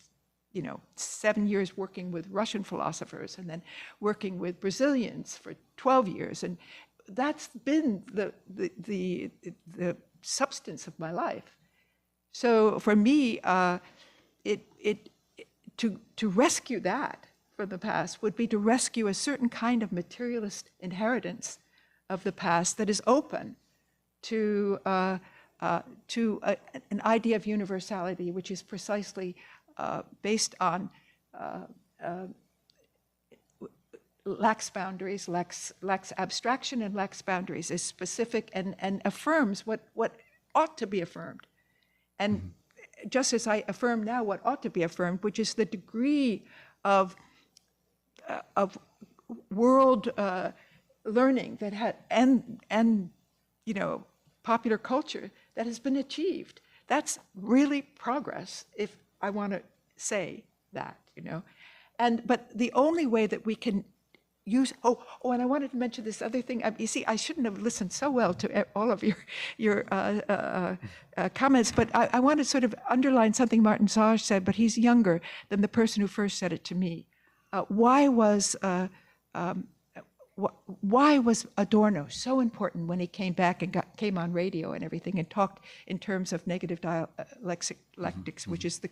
7 years working with Russian philosophers and then working with Brazilians for 12 years. And that's been the substance of my life. So for me, to rescue that from the past would be to rescue a certain kind of materialist inheritance of the past that is open to an idea of universality, which is precisely based on lacks boundaries, lacks abstraction and lacks boundaries, is specific and affirms what ought to be affirmed. And just as I affirm now what ought to be affirmed, which is the degree of world learning that had and popular culture that has been achieved. That's really progress, if I want to say that, But the only way that we can use, and I wanted to mention this other thing. You see, I shouldn't have listened so well to all of your comments, but I want to sort of underline something Martin Sage said, but he's younger than the person who first said it to me. Why was Adorno so important when he came back and came on radio and everything and talked in terms of negative dialectics, which is the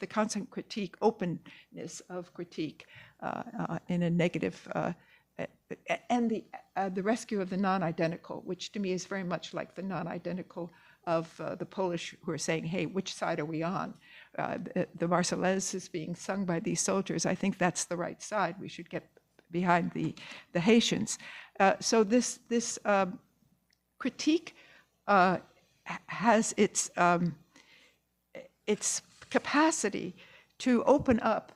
constant critique, openness of critique in a negative, and the rescue of the non-identical, which to me is very much like the non-identical of the Polish who are saying, hey, which side are we on? The Marseillaise is being sung by these soldiers. I think that's the right side. We should get behind the Haitians. So this critique has its capacity to open up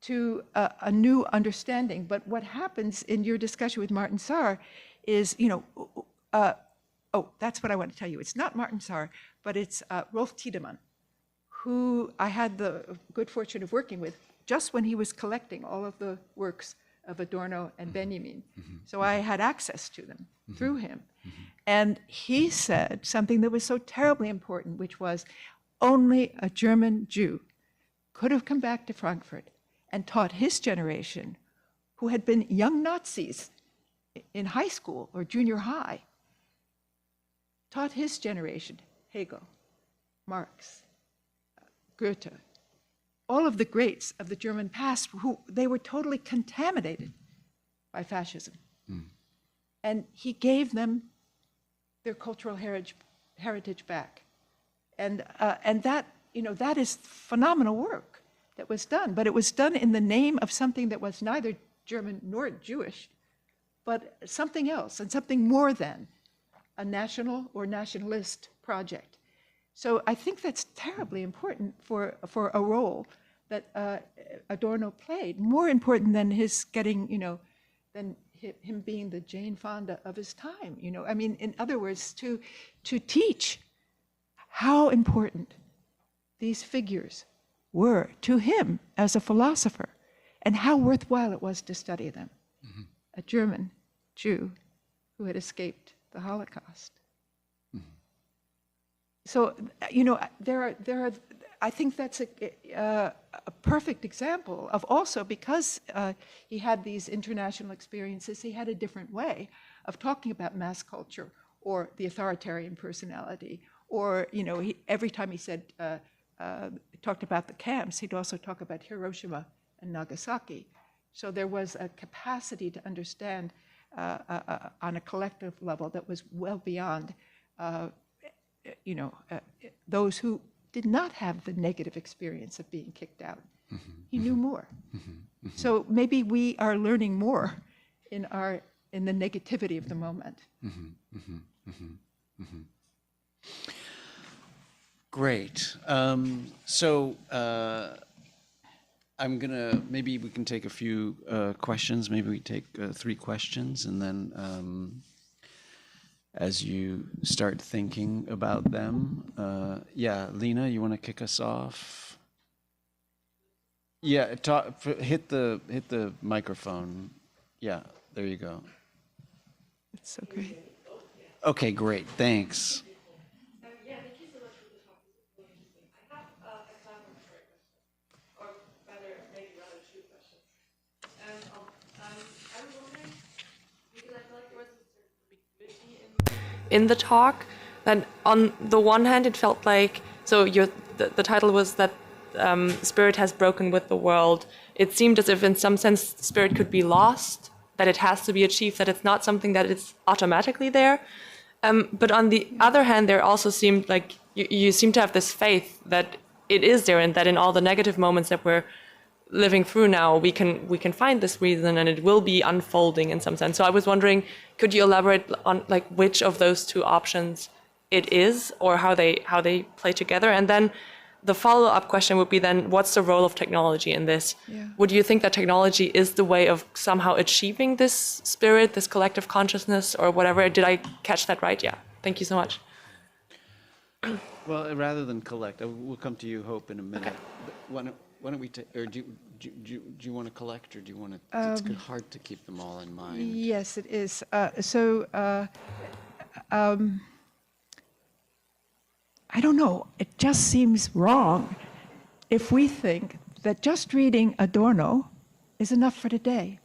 to a new understanding. But what happens in your discussion with Martin Sarr is, that's what I want to tell you. It's not Martin Sarr, but it's Rolf Tiedemann, who I had the good fortune of working with just when he was collecting all of the works of Adorno and Benjamin. So I had access to them through him. And he said something that was so terribly important, which was only a German Jew could have come back to Frankfurt and taught his generation, who had been young Nazis in high school or junior high, taught his generation, Hegel, Marx, Goethe, all of the greats of the German past, who they were totally contaminated by fascism. And he gave them their cultural heritage back. And that, that is phenomenal work that was done. But it was done in the name of something that was neither German nor Jewish, but something else and something more than a national or nationalist project. So I think that's terribly important for a role that Adorno played, more important than his getting, than him being the Jane Fonda of his time. I mean, in other words, to teach how important these figures were to him as a philosopher and how worthwhile it was to study them. A German Jew who had escaped the Holocaust. So, there are I think that's a perfect example of also because he had these international experiences, he had a different way of talking about mass culture or the authoritarian personality. Or, you know, every time he said, talked about the camps, he'd also talk about Hiroshima and Nagasaki. So there was a capacity to understand on a collective level that was well beyond, those who did not have the negative experience of being kicked out. He knew more. So maybe we are learning more in the negativity of the moment. Great. I'm gonna, maybe we can take a few questions. Maybe we take 3 questions, and then as you start thinking about them, yeah, Lena, you want to kick us off? Yeah, hit the microphone. Yeah, there you go. That's so great. Okay, great. Thanks. Yeah, thank you so much for the talk. This is really interesting. I have a collaborative question, or rather 2 questions. And I was wondering, because I feel like there was a certain ambiguity in the talk, that on the one hand it felt like, so the title was that spirit has broken with the world. It seemed as if in some sense spirit could be lost, that it has to be achieved, that it's not something that is automatically there. But on the other hand, there also seemed like you seem to have this faith that it is there, and that in all the negative moments that we're living through now, we can find this reason, and it will be unfolding in some sense. So I was wondering, could you elaborate on like which of those 2 options it is, or how they play together? And then the follow-up question would be then, what's the role of technology in this? Yeah. Would you think that technology is the way of somehow achieving this spirit, this collective consciousness, or whatever? Did I catch that right? Yeah. Thank you so much. Well, rather than collect, we'll come to you, Hope, in a minute. Okay. But why don't we take, or do you want to collect, or do you want to, it's hard to keep them all in mind. Yes, it is. I don't know, it just seems wrong if we think that just reading Adorno is enough for today.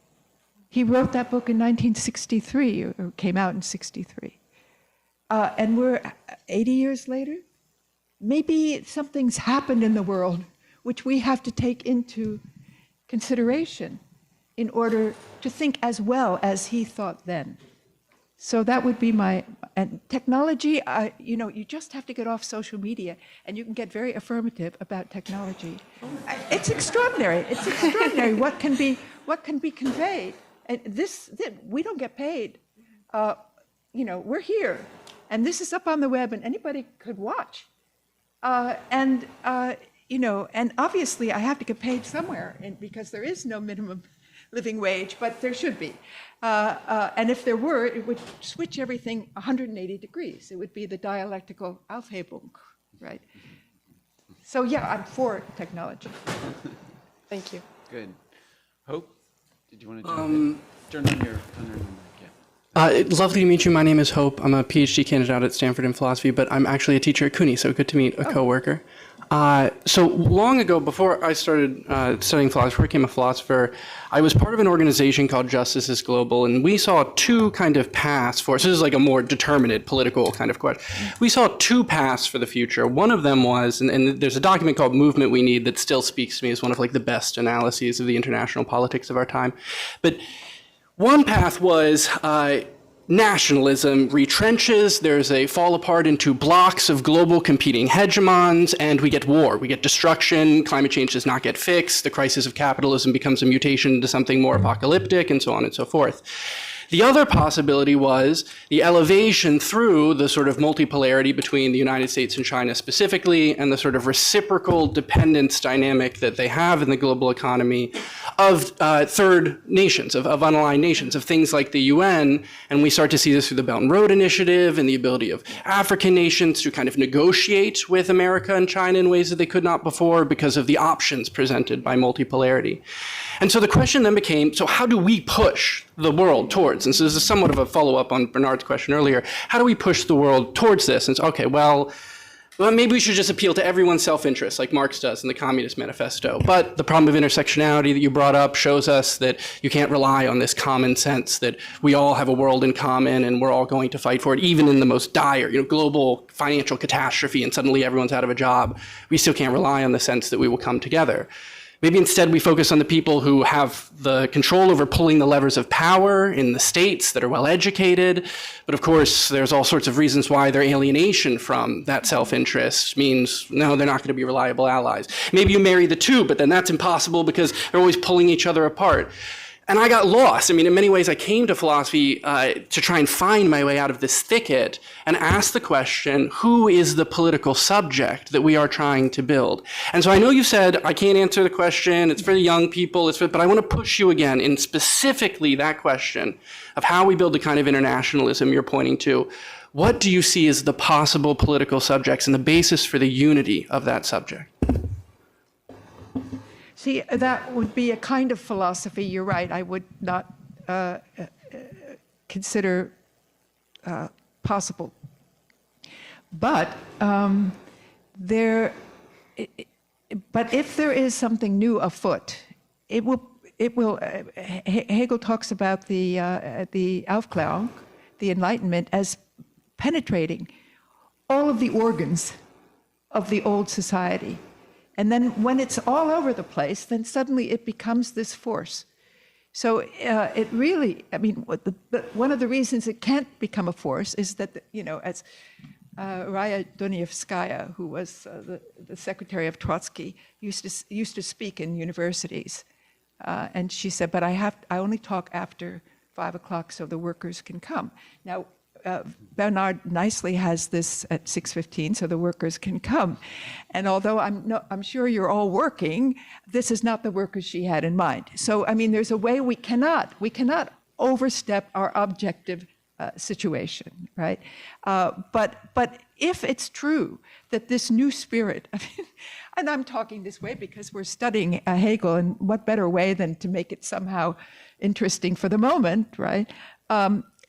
He wrote that book in 1963, or came out in 63. And we're 80 years later. Maybe something's happened in the world which we have to take into consideration in order to think as well as he thought then. So that would be and technology, you just have to get off social media and you can get very affirmative about technology. It's extraordinary. It's extraordinary what can be conveyed. And we don't get paid. We're here, and this is up on the web, and anybody could watch. And obviously I have to get paid somewhere, because there is no minimum living wage, but there should be. And if there were, it would switch everything 180 degrees. It would be the dialectical Aufhebung, right? So yeah, I'm for technology. Thank you. Good. Hope, did you want to turn on your mic? Lovely to meet you. My name is Hope. I'm a PhD candidate at Stanford in philosophy, but I'm actually a teacher at CUNY, so good to meet a coworker. So long ago, before I started studying philosophy, before I became a philosopher, I was part of an organization called Justice is Global, and we saw 2 kind of paths for, so this is like a more determinate political kind of question. We saw 2 paths for the future. One of them was, and there's a document called Movement We Need that still speaks to me as one of like the best analyses of the international politics of our time. But one path was nationalism retrenches, there's a fall apart into blocks of global competing hegemons, and we get war, we get destruction, climate change does not get fixed, the crisis of capitalism becomes a mutation into something more apocalyptic, and so on and so forth. The other possibility was the elevation through the sort of multipolarity between the United States and China specifically, and the sort of reciprocal dependence dynamic that they have in the global economy of third nations, of unaligned nations, of things like the UN. And we start to see this through the Belt and Road Initiative and the ability of African nations to kind of negotiate with America and China in ways that they could not before because of the options presented by multipolarity. And so the question then became, so how do we push the world towards, and so this is somewhat of a follow-up on Bernard's question earlier, how do we push the world towards this? And so, okay, well, well, maybe we should just appeal to everyone's self-interest, like Marx does in the Communist Manifesto. But the problem of intersectionality that you brought up shows us that you can't rely on this common sense that we all have a world in common and we're all going to fight for it, even in the most dire, global financial catastrophe, and suddenly everyone's out of a job. We still can't rely on the sense that we will come together. Maybe instead we focus on the people who have the control over pulling the levers of power in the states that are well educated. But of course, there's all sorts of reasons why their alienation from that self-interest means, no, they're not going to be reliable allies. Maybe you marry the two, but then that's impossible because they're always pulling each other apart. And I got lost. I mean, in many ways, I came to philosophy to try and find my way out of this thicket and ask the question, who is the political subject that we are trying to build? And so I know you said, I can't answer the question, it's for the young people, but I want to push you again in specifically that question of how we build the kind of internationalism you're pointing to. What do you see as the possible political subjects and the basis for the unity of that subject? See, that would be a kind of philosophy, you're right, I would not consider possible. But if there is something new afoot, it will. Hegel talks about the Aufklärung, the Enlightenment, as penetrating all of the organs of the old society. And then when it's all over the place, then suddenly it becomes this force. So it really, I mean, one of the reasons it can't become a force is that, as Raya Dunayevskaya, who was the secretary of Trotsky, used to speak in universities. And she said, but I only talk after 5 o'clock so the workers can come. Now, Bernard nicely has this at 6:15 so the workers can come. And although I'm sure you're all working, this is not the workers she had in mind. So, I mean, there's a way we cannot overstep our objective situation, right? But if it's true that this new spirit, and I'm talking this way because we're studying Hegel, and what better way than to make it somehow interesting for the moment, right?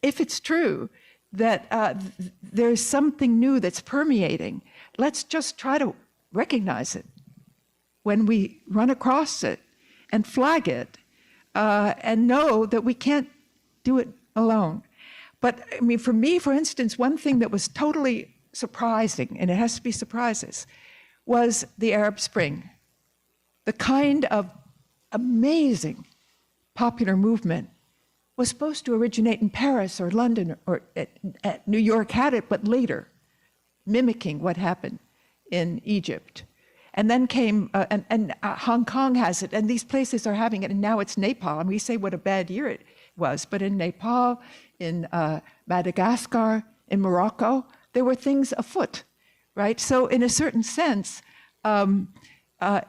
If it's true that there's something new that's permeating, let's just try to recognize it when we run across it and flag it and know that we can't do it alone. But I mean, for me, for instance, one thing that was totally surprising, and it has to be surprises, was the Arab Spring. The kind of amazing popular movement was supposed to originate in Paris or London or at New York had it, but later, mimicking what happened in Egypt. And then came, Hong Kong has it, and these places are having it, and now it's Nepal. And we say what a bad year it was, but in Nepal, in Madagascar, in Morocco, there were things afoot, right? So in a certain sense,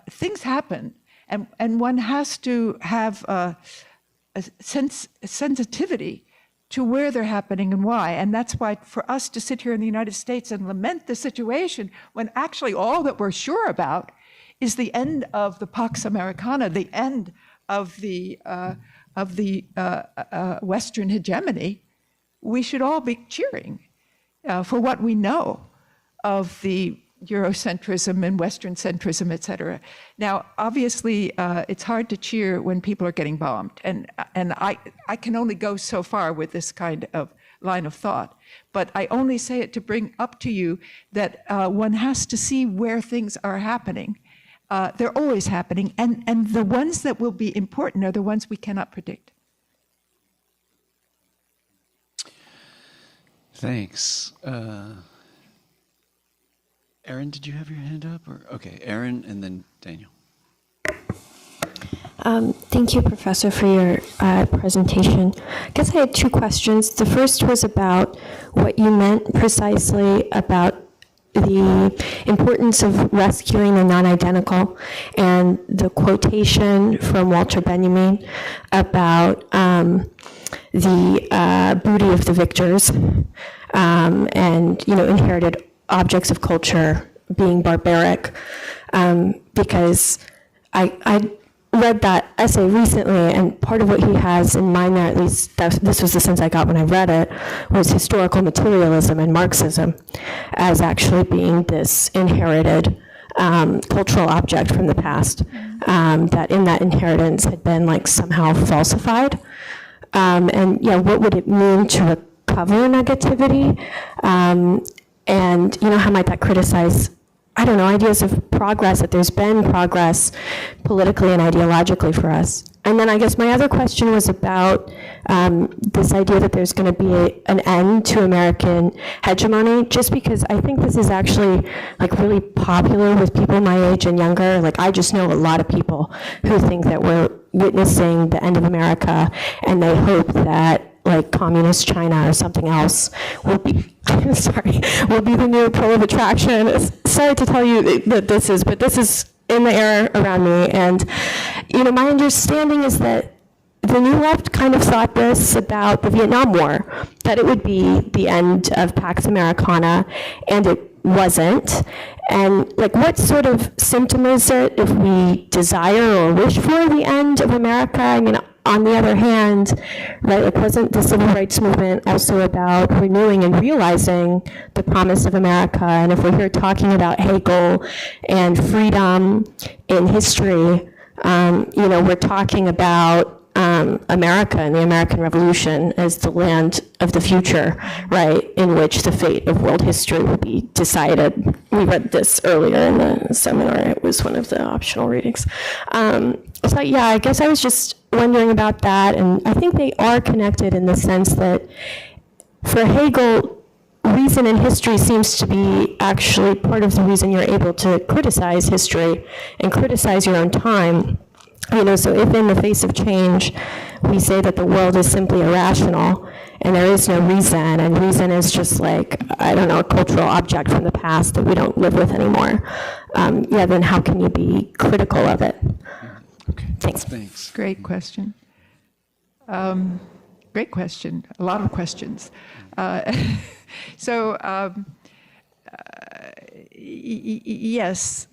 things happen, and one has to have a sensitivity to where they're happening and why. And that's why for us to sit here in the United States and lament the situation when actually all that we're sure about is the end of the Pax Americana, the end of the Western hegemony, we should all be cheering for what we know of the Eurocentrism and Western centrism, et cetera. Now, obviously, it's hard to cheer when people are getting bombed. And I can only go so far with this kind of line of thought. But I only say it to bring up to you that one has to see where things are happening. They're always happening. And the ones that will be important are the ones we cannot predict. Thanks. Erin, did you have your hand up? Okay, Erin and then Daniel. Thank you, Professor, for your presentation. I guess I had two questions. The first was about what you meant precisely about the importance of rescuing the non-identical and the quotation from Walter Benjamin about the booty of the victors and, inherited objects of culture being barbaric, because I read that essay recently, and part of what he has in mind there, at least this was the sense I got when I read it, was historical materialism and Marxism as actually being this inherited cultural object from the past, that in that inheritance had been like somehow falsified. And yeah, what would it mean to recover negativity? And how might that criticize, I don't know, ideas of progress, that there's been progress politically and ideologically for us. And then I guess my other question was about this idea that there's going to be an end to American hegemony, just because I think this is actually like really popular with people my age and younger. Like I just know a lot of people who think that we're witnessing the end of America, and they hope that like communist China or something else will be, will be the new pole of attraction. Sorry to tell you that this is in the air around me. And, my understanding is that the New Left kind of thought this about the Vietnam War, that it would be the end of Pax Americana, and it wasn't. And like, what sort of symptom is it if we desire or wish for the end of America? I mean, on the other hand, right, like wasn't the civil rights movement also about renewing and realizing the promise of America? And if we're here talking about Hegel and freedom in history, we're talking about America and the American Revolution as the land of the future, right, in which the fate of world history will be decided. We read this earlier in the seminar. It was one of the optional readings. So yeah, I guess I was just wondering about that, and I think they are connected in the sense that for Hegel, reason in history seems to be actually part of the reason you're able to criticize history and criticize your own time. So if in the face of change, we say that the world is simply irrational and there is no reason, and reason is just like, I don't know, a cultural object from the past that we don't live with anymore, then how can you be critical of it? Okay. Thanks. Great question. Great question. A lot of questions. Yes,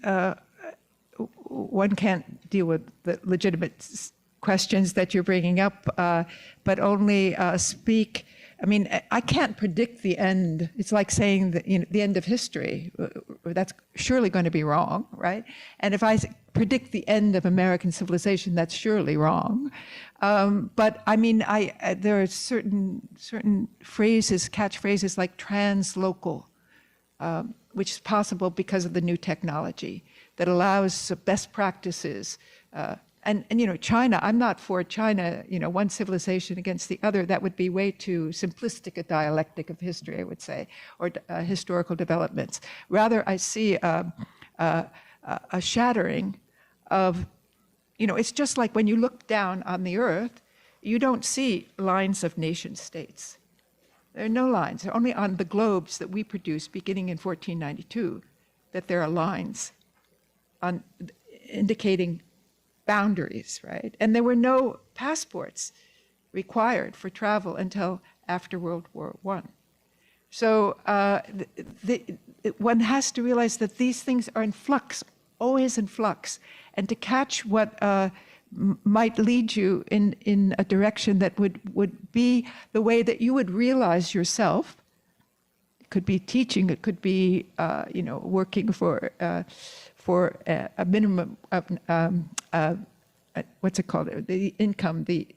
one can't deal with the legitimate questions that you're bringing up, but only speak. I mean, I can't predict the end. It's like saying that, the end of history. That's surely going to be wrong, right? And if I predict the end of American civilization, that's surely wrong. But I mean, there are certain phrases, catchphrases like translocal, which is possible because of the new technology that allows best practices. And China, I'm not for China, one civilization against the other. That would be way too simplistic a dialectic of history, I would say, or historical developments. Rather, I see a shattering of, it's just like when you look down on the earth, you don't see lines of nation states. There are no lines. They're only on the globes that we produced beginning in 1492 that there are lines indicating boundaries, right? And there were no passports required for travel until after World War I. So one has to realize that these things are in flux, always in flux, and to catch what might lead you in a direction that would be the way that you would realize yourself. It could be teaching, it could be working for a minimum of what's it called? The income, the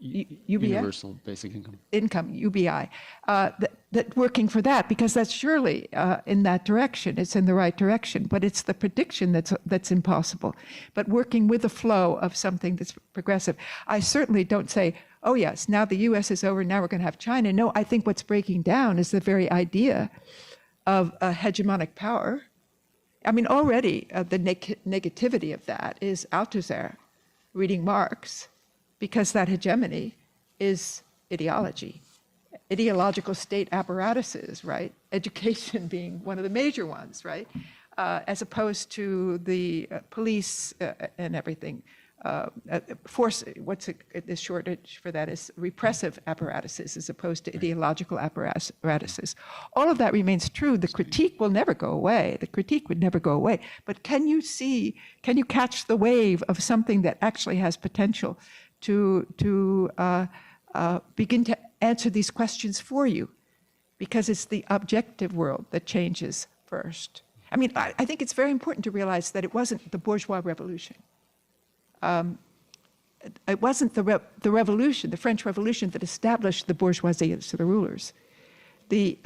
Universal Basic Income. Income, UBI. That working for that, because that's surely in that direction. It's in the right direction, but it's the prediction that's impossible. But working with the flow of something that's progressive. I certainly don't say, oh yes, now the U.S. is over, now we're going to have China. No, I think what's breaking down is the very idea of a hegemonic power. I mean, already the negativity of that is Althusser reading Marx, because that hegemony is ideology, ideological state apparatuses, right? Education being one of the major ones, right? As opposed to the police and everything, force, the shortage for that is repressive apparatuses as opposed to ideological apparatuses. All of that remains true. The critique will never go away. The critique would never go away. But can you catch the wave of something that actually has potential to begin to answer these questions for you? Because it's the objective world that changes first. I mean, I think it's very important to realize that it wasn't the bourgeois revolution. It wasn't the revolution, the French Revolution, that established the bourgeoisie as the rulers. The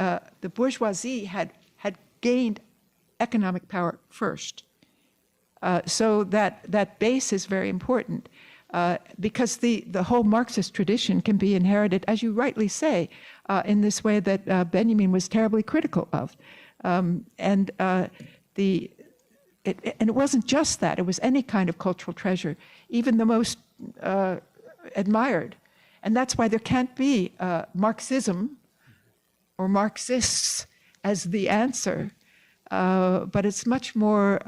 bourgeoisie had gained economic power first. So that base is very important. Because the whole Marxist tradition can be inherited, as you rightly say, in this way that Benjamin was terribly critical of. And it wasn't just that, it was any kind of cultural treasure, even the most admired. And that's why there can't be Marxism or Marxists as the answer, but it's much more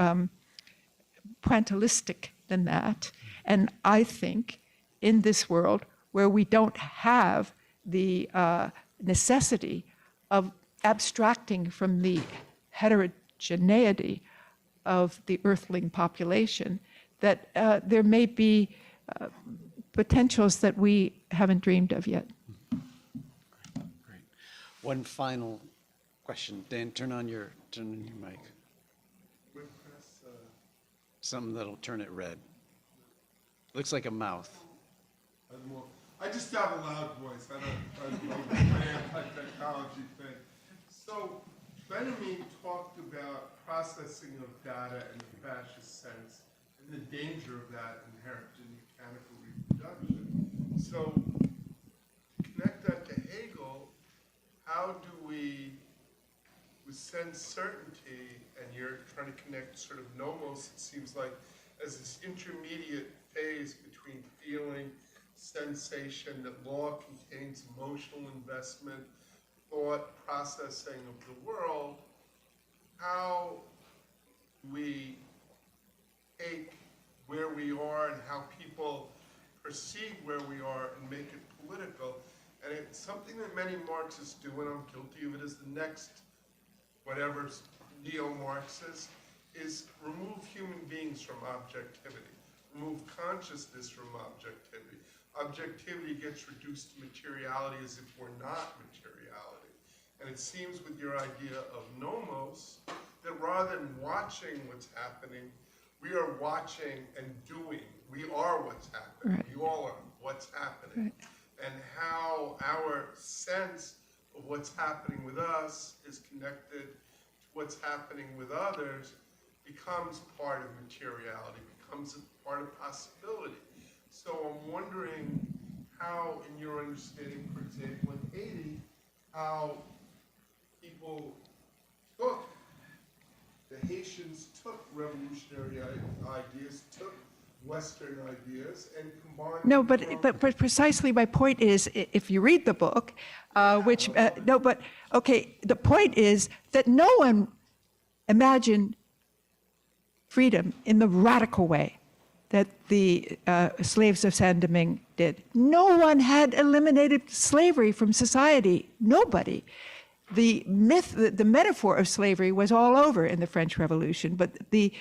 pointillistic than that. And I think in this world where we don't have the necessity of abstracting from the heterogeneity of the earthling population, that there may be potentials that we haven't dreamed of yet. Great. One final question. Dan, turn on your mic. Something that'll turn it red. Looks like a mouth. I just have a loud voice. I don't know the anti-technology thing. So Benjamin talked about processing of data in the fascist sense and the danger of that inherent in mechanical reproduction. So to connect that to Hegel, how do we, with sense certainty, and you're trying to connect sort of nomos, it seems like, as this intermediate phase between feeling, sensation, that law contains emotional investment, thought, processing of the world, how we take where we are and how people perceive where we are and make it political. And it's something that many Marxists do, and I'm guilty of it, as the next, whatever neo-Marxist, is remove human beings from objectivity, remove consciousness from objectivity. Objectivity gets reduced to materiality as if we're not materiality. And it seems with your idea of nomos, that rather than watching what's happening, we are watching and doing. We are what's happening. Right. You all are what's happening. Right. And how our sense of what's happening with us is connected to what's happening with others becomes part of materiality, becomes a part of possibility. So I'm wondering how, in your understanding, for example, in Haiti, how people took, the Haitians took revolutionary ideas, took Western ideas, and combined. No, but precisely my point is, if you read the book, the point is that no one imagined freedom in the radical way that the slaves of Saint-Domingue did. No one had eliminated slavery from society. Nobody. The myth, the metaphor of slavery was all over in the French Revolution, but the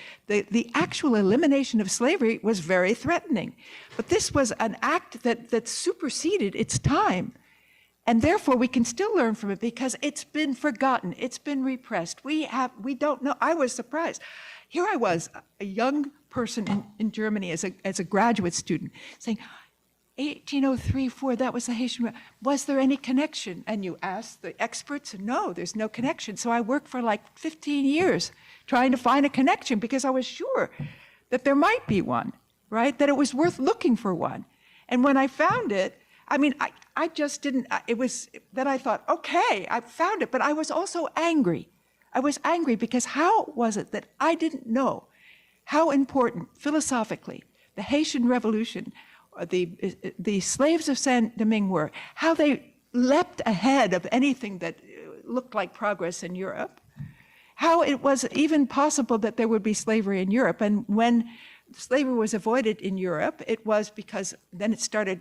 actual elimination of slavery was very threatening. But this was an act that superseded its time. And therefore, we can still learn from it because it's been forgotten. It's been repressed. We don't know. I was surprised. Here I was, a young person in Germany as a graduate student, saying, 1803-4, that was the Haitian. Was there any connection? And you ask the experts, no, there's no connection. So I worked for like 15 years trying to find a connection because I was sure that there might be one, right? That it was worth looking for one. And when I found it, I mean, I just didn't, it was, then I thought, okay, I found it, but I was also angry. I was angry because how was it that I didn't know how important, philosophically, the Haitian Revolution, the slaves of Saint-Domingue were, how they leapt ahead of anything that looked like progress in Europe, how it was even possible that there would be slavery in Europe. And when slavery was avoided in Europe, it was because then it started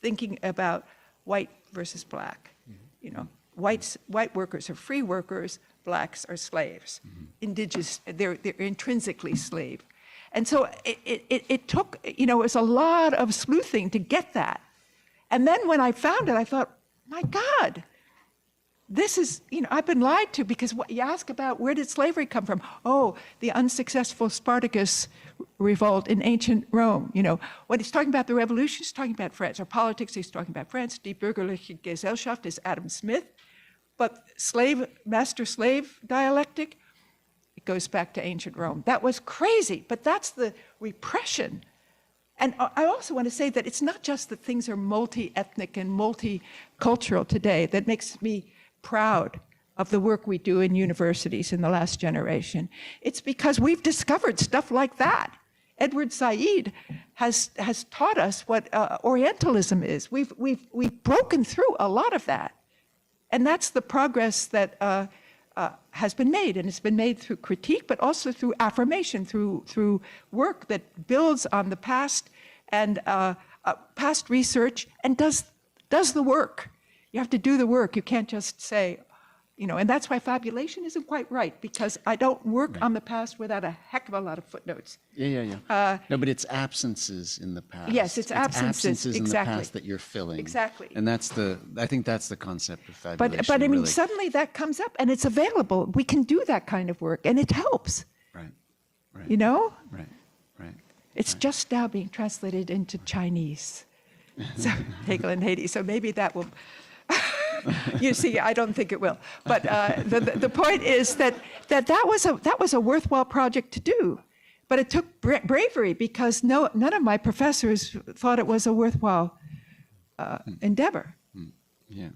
thinking about white versus black. You know, white workers are free workers, blacks are slaves. Indigenous, they're intrinsically slave. And so it took, you know, it was a lot of sleuthing to get that. And then when I found it, I thought, my God, this is, you know, I've been lied to, because what you ask about, where did slavery come from? Oh, the unsuccessful Spartacus revolt in ancient Rome. You know, when he's talking about the revolution, he's talking about France. Or politics, he's talking about France. Die bürgerliche Gesellschaft is Adam Smith. But master-slave dialectic, it goes back to ancient Rome. That was crazy, but that's the repression. And I also want to say that it's not just that things are multi-ethnic and multicultural today that makes me proud of the work we do in universities in the last generation. It's because we've discovered stuff like that. Edward Said has taught us what Orientalism is. We've broken through a lot of that. And that's the progress that has been made, and it's been made through critique, but also through affirmation, through work that builds on the past and past research and does the work. You have to do the work. You can't just say, you know, and that's why fabulation isn't quite right, because I don't work on the past without a heck of a lot of footnotes. Yeah. No, but it's absences in the past. Yes, it's absences, in exactly. the past that you're filling. Exactly. And I think that's the concept of fabulation. But I mean, really. suddenly that comes up and it's available. We can do that kind of work, and it helps. Right. You know? Right. It's just now being translated into Chinese. So Hegel and Haiti. So maybe that will. You see, I don't think it will. But the point is that was a worthwhile project to do. But it took bravery, because none of my professors thought it was a worthwhile endeavor. Yeah.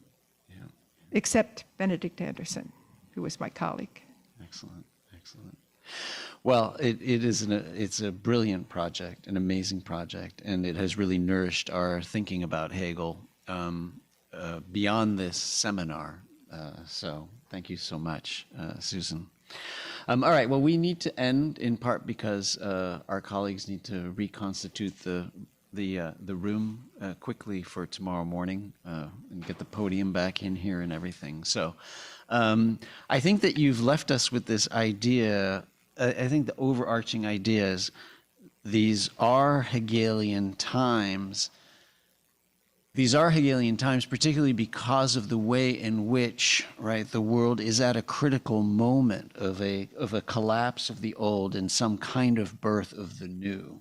Except Benedict Anderson, who was my colleague. Excellent. Well, it's a brilliant project, an amazing project, and it has really nourished our thinking about Hegel beyond this seminar. So thank you so much, Susan. All right, well, we need to end in part because our colleagues need to reconstitute the room quickly for tomorrow morning and get the podium back in here and everything. So I think that you've left us with this idea. I think the overarching idea is these are Hegelian times. These are Hegelian times, particularly because of the way in which, right, the world is at a critical moment of a collapse of the old and some kind of birth of the new.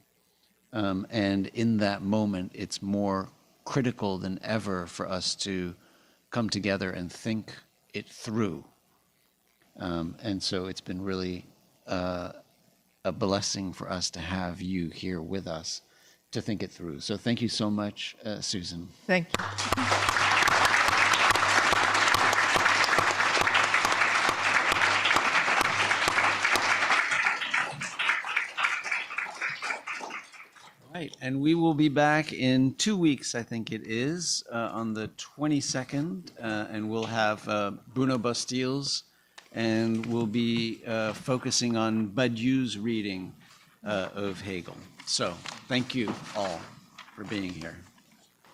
And in that moment, it's more critical than ever for us to come together and think it through. And so it's been really a blessing for us to have you here with us to think it through. So thank you so much, Susan. Thank you. Right, and we will be back in 2 weeks, I think it is, on the 22nd, and we'll have Bruno Bastiles, and we'll be focusing on Badiou's reading of Hegel. So, thank you all for being here.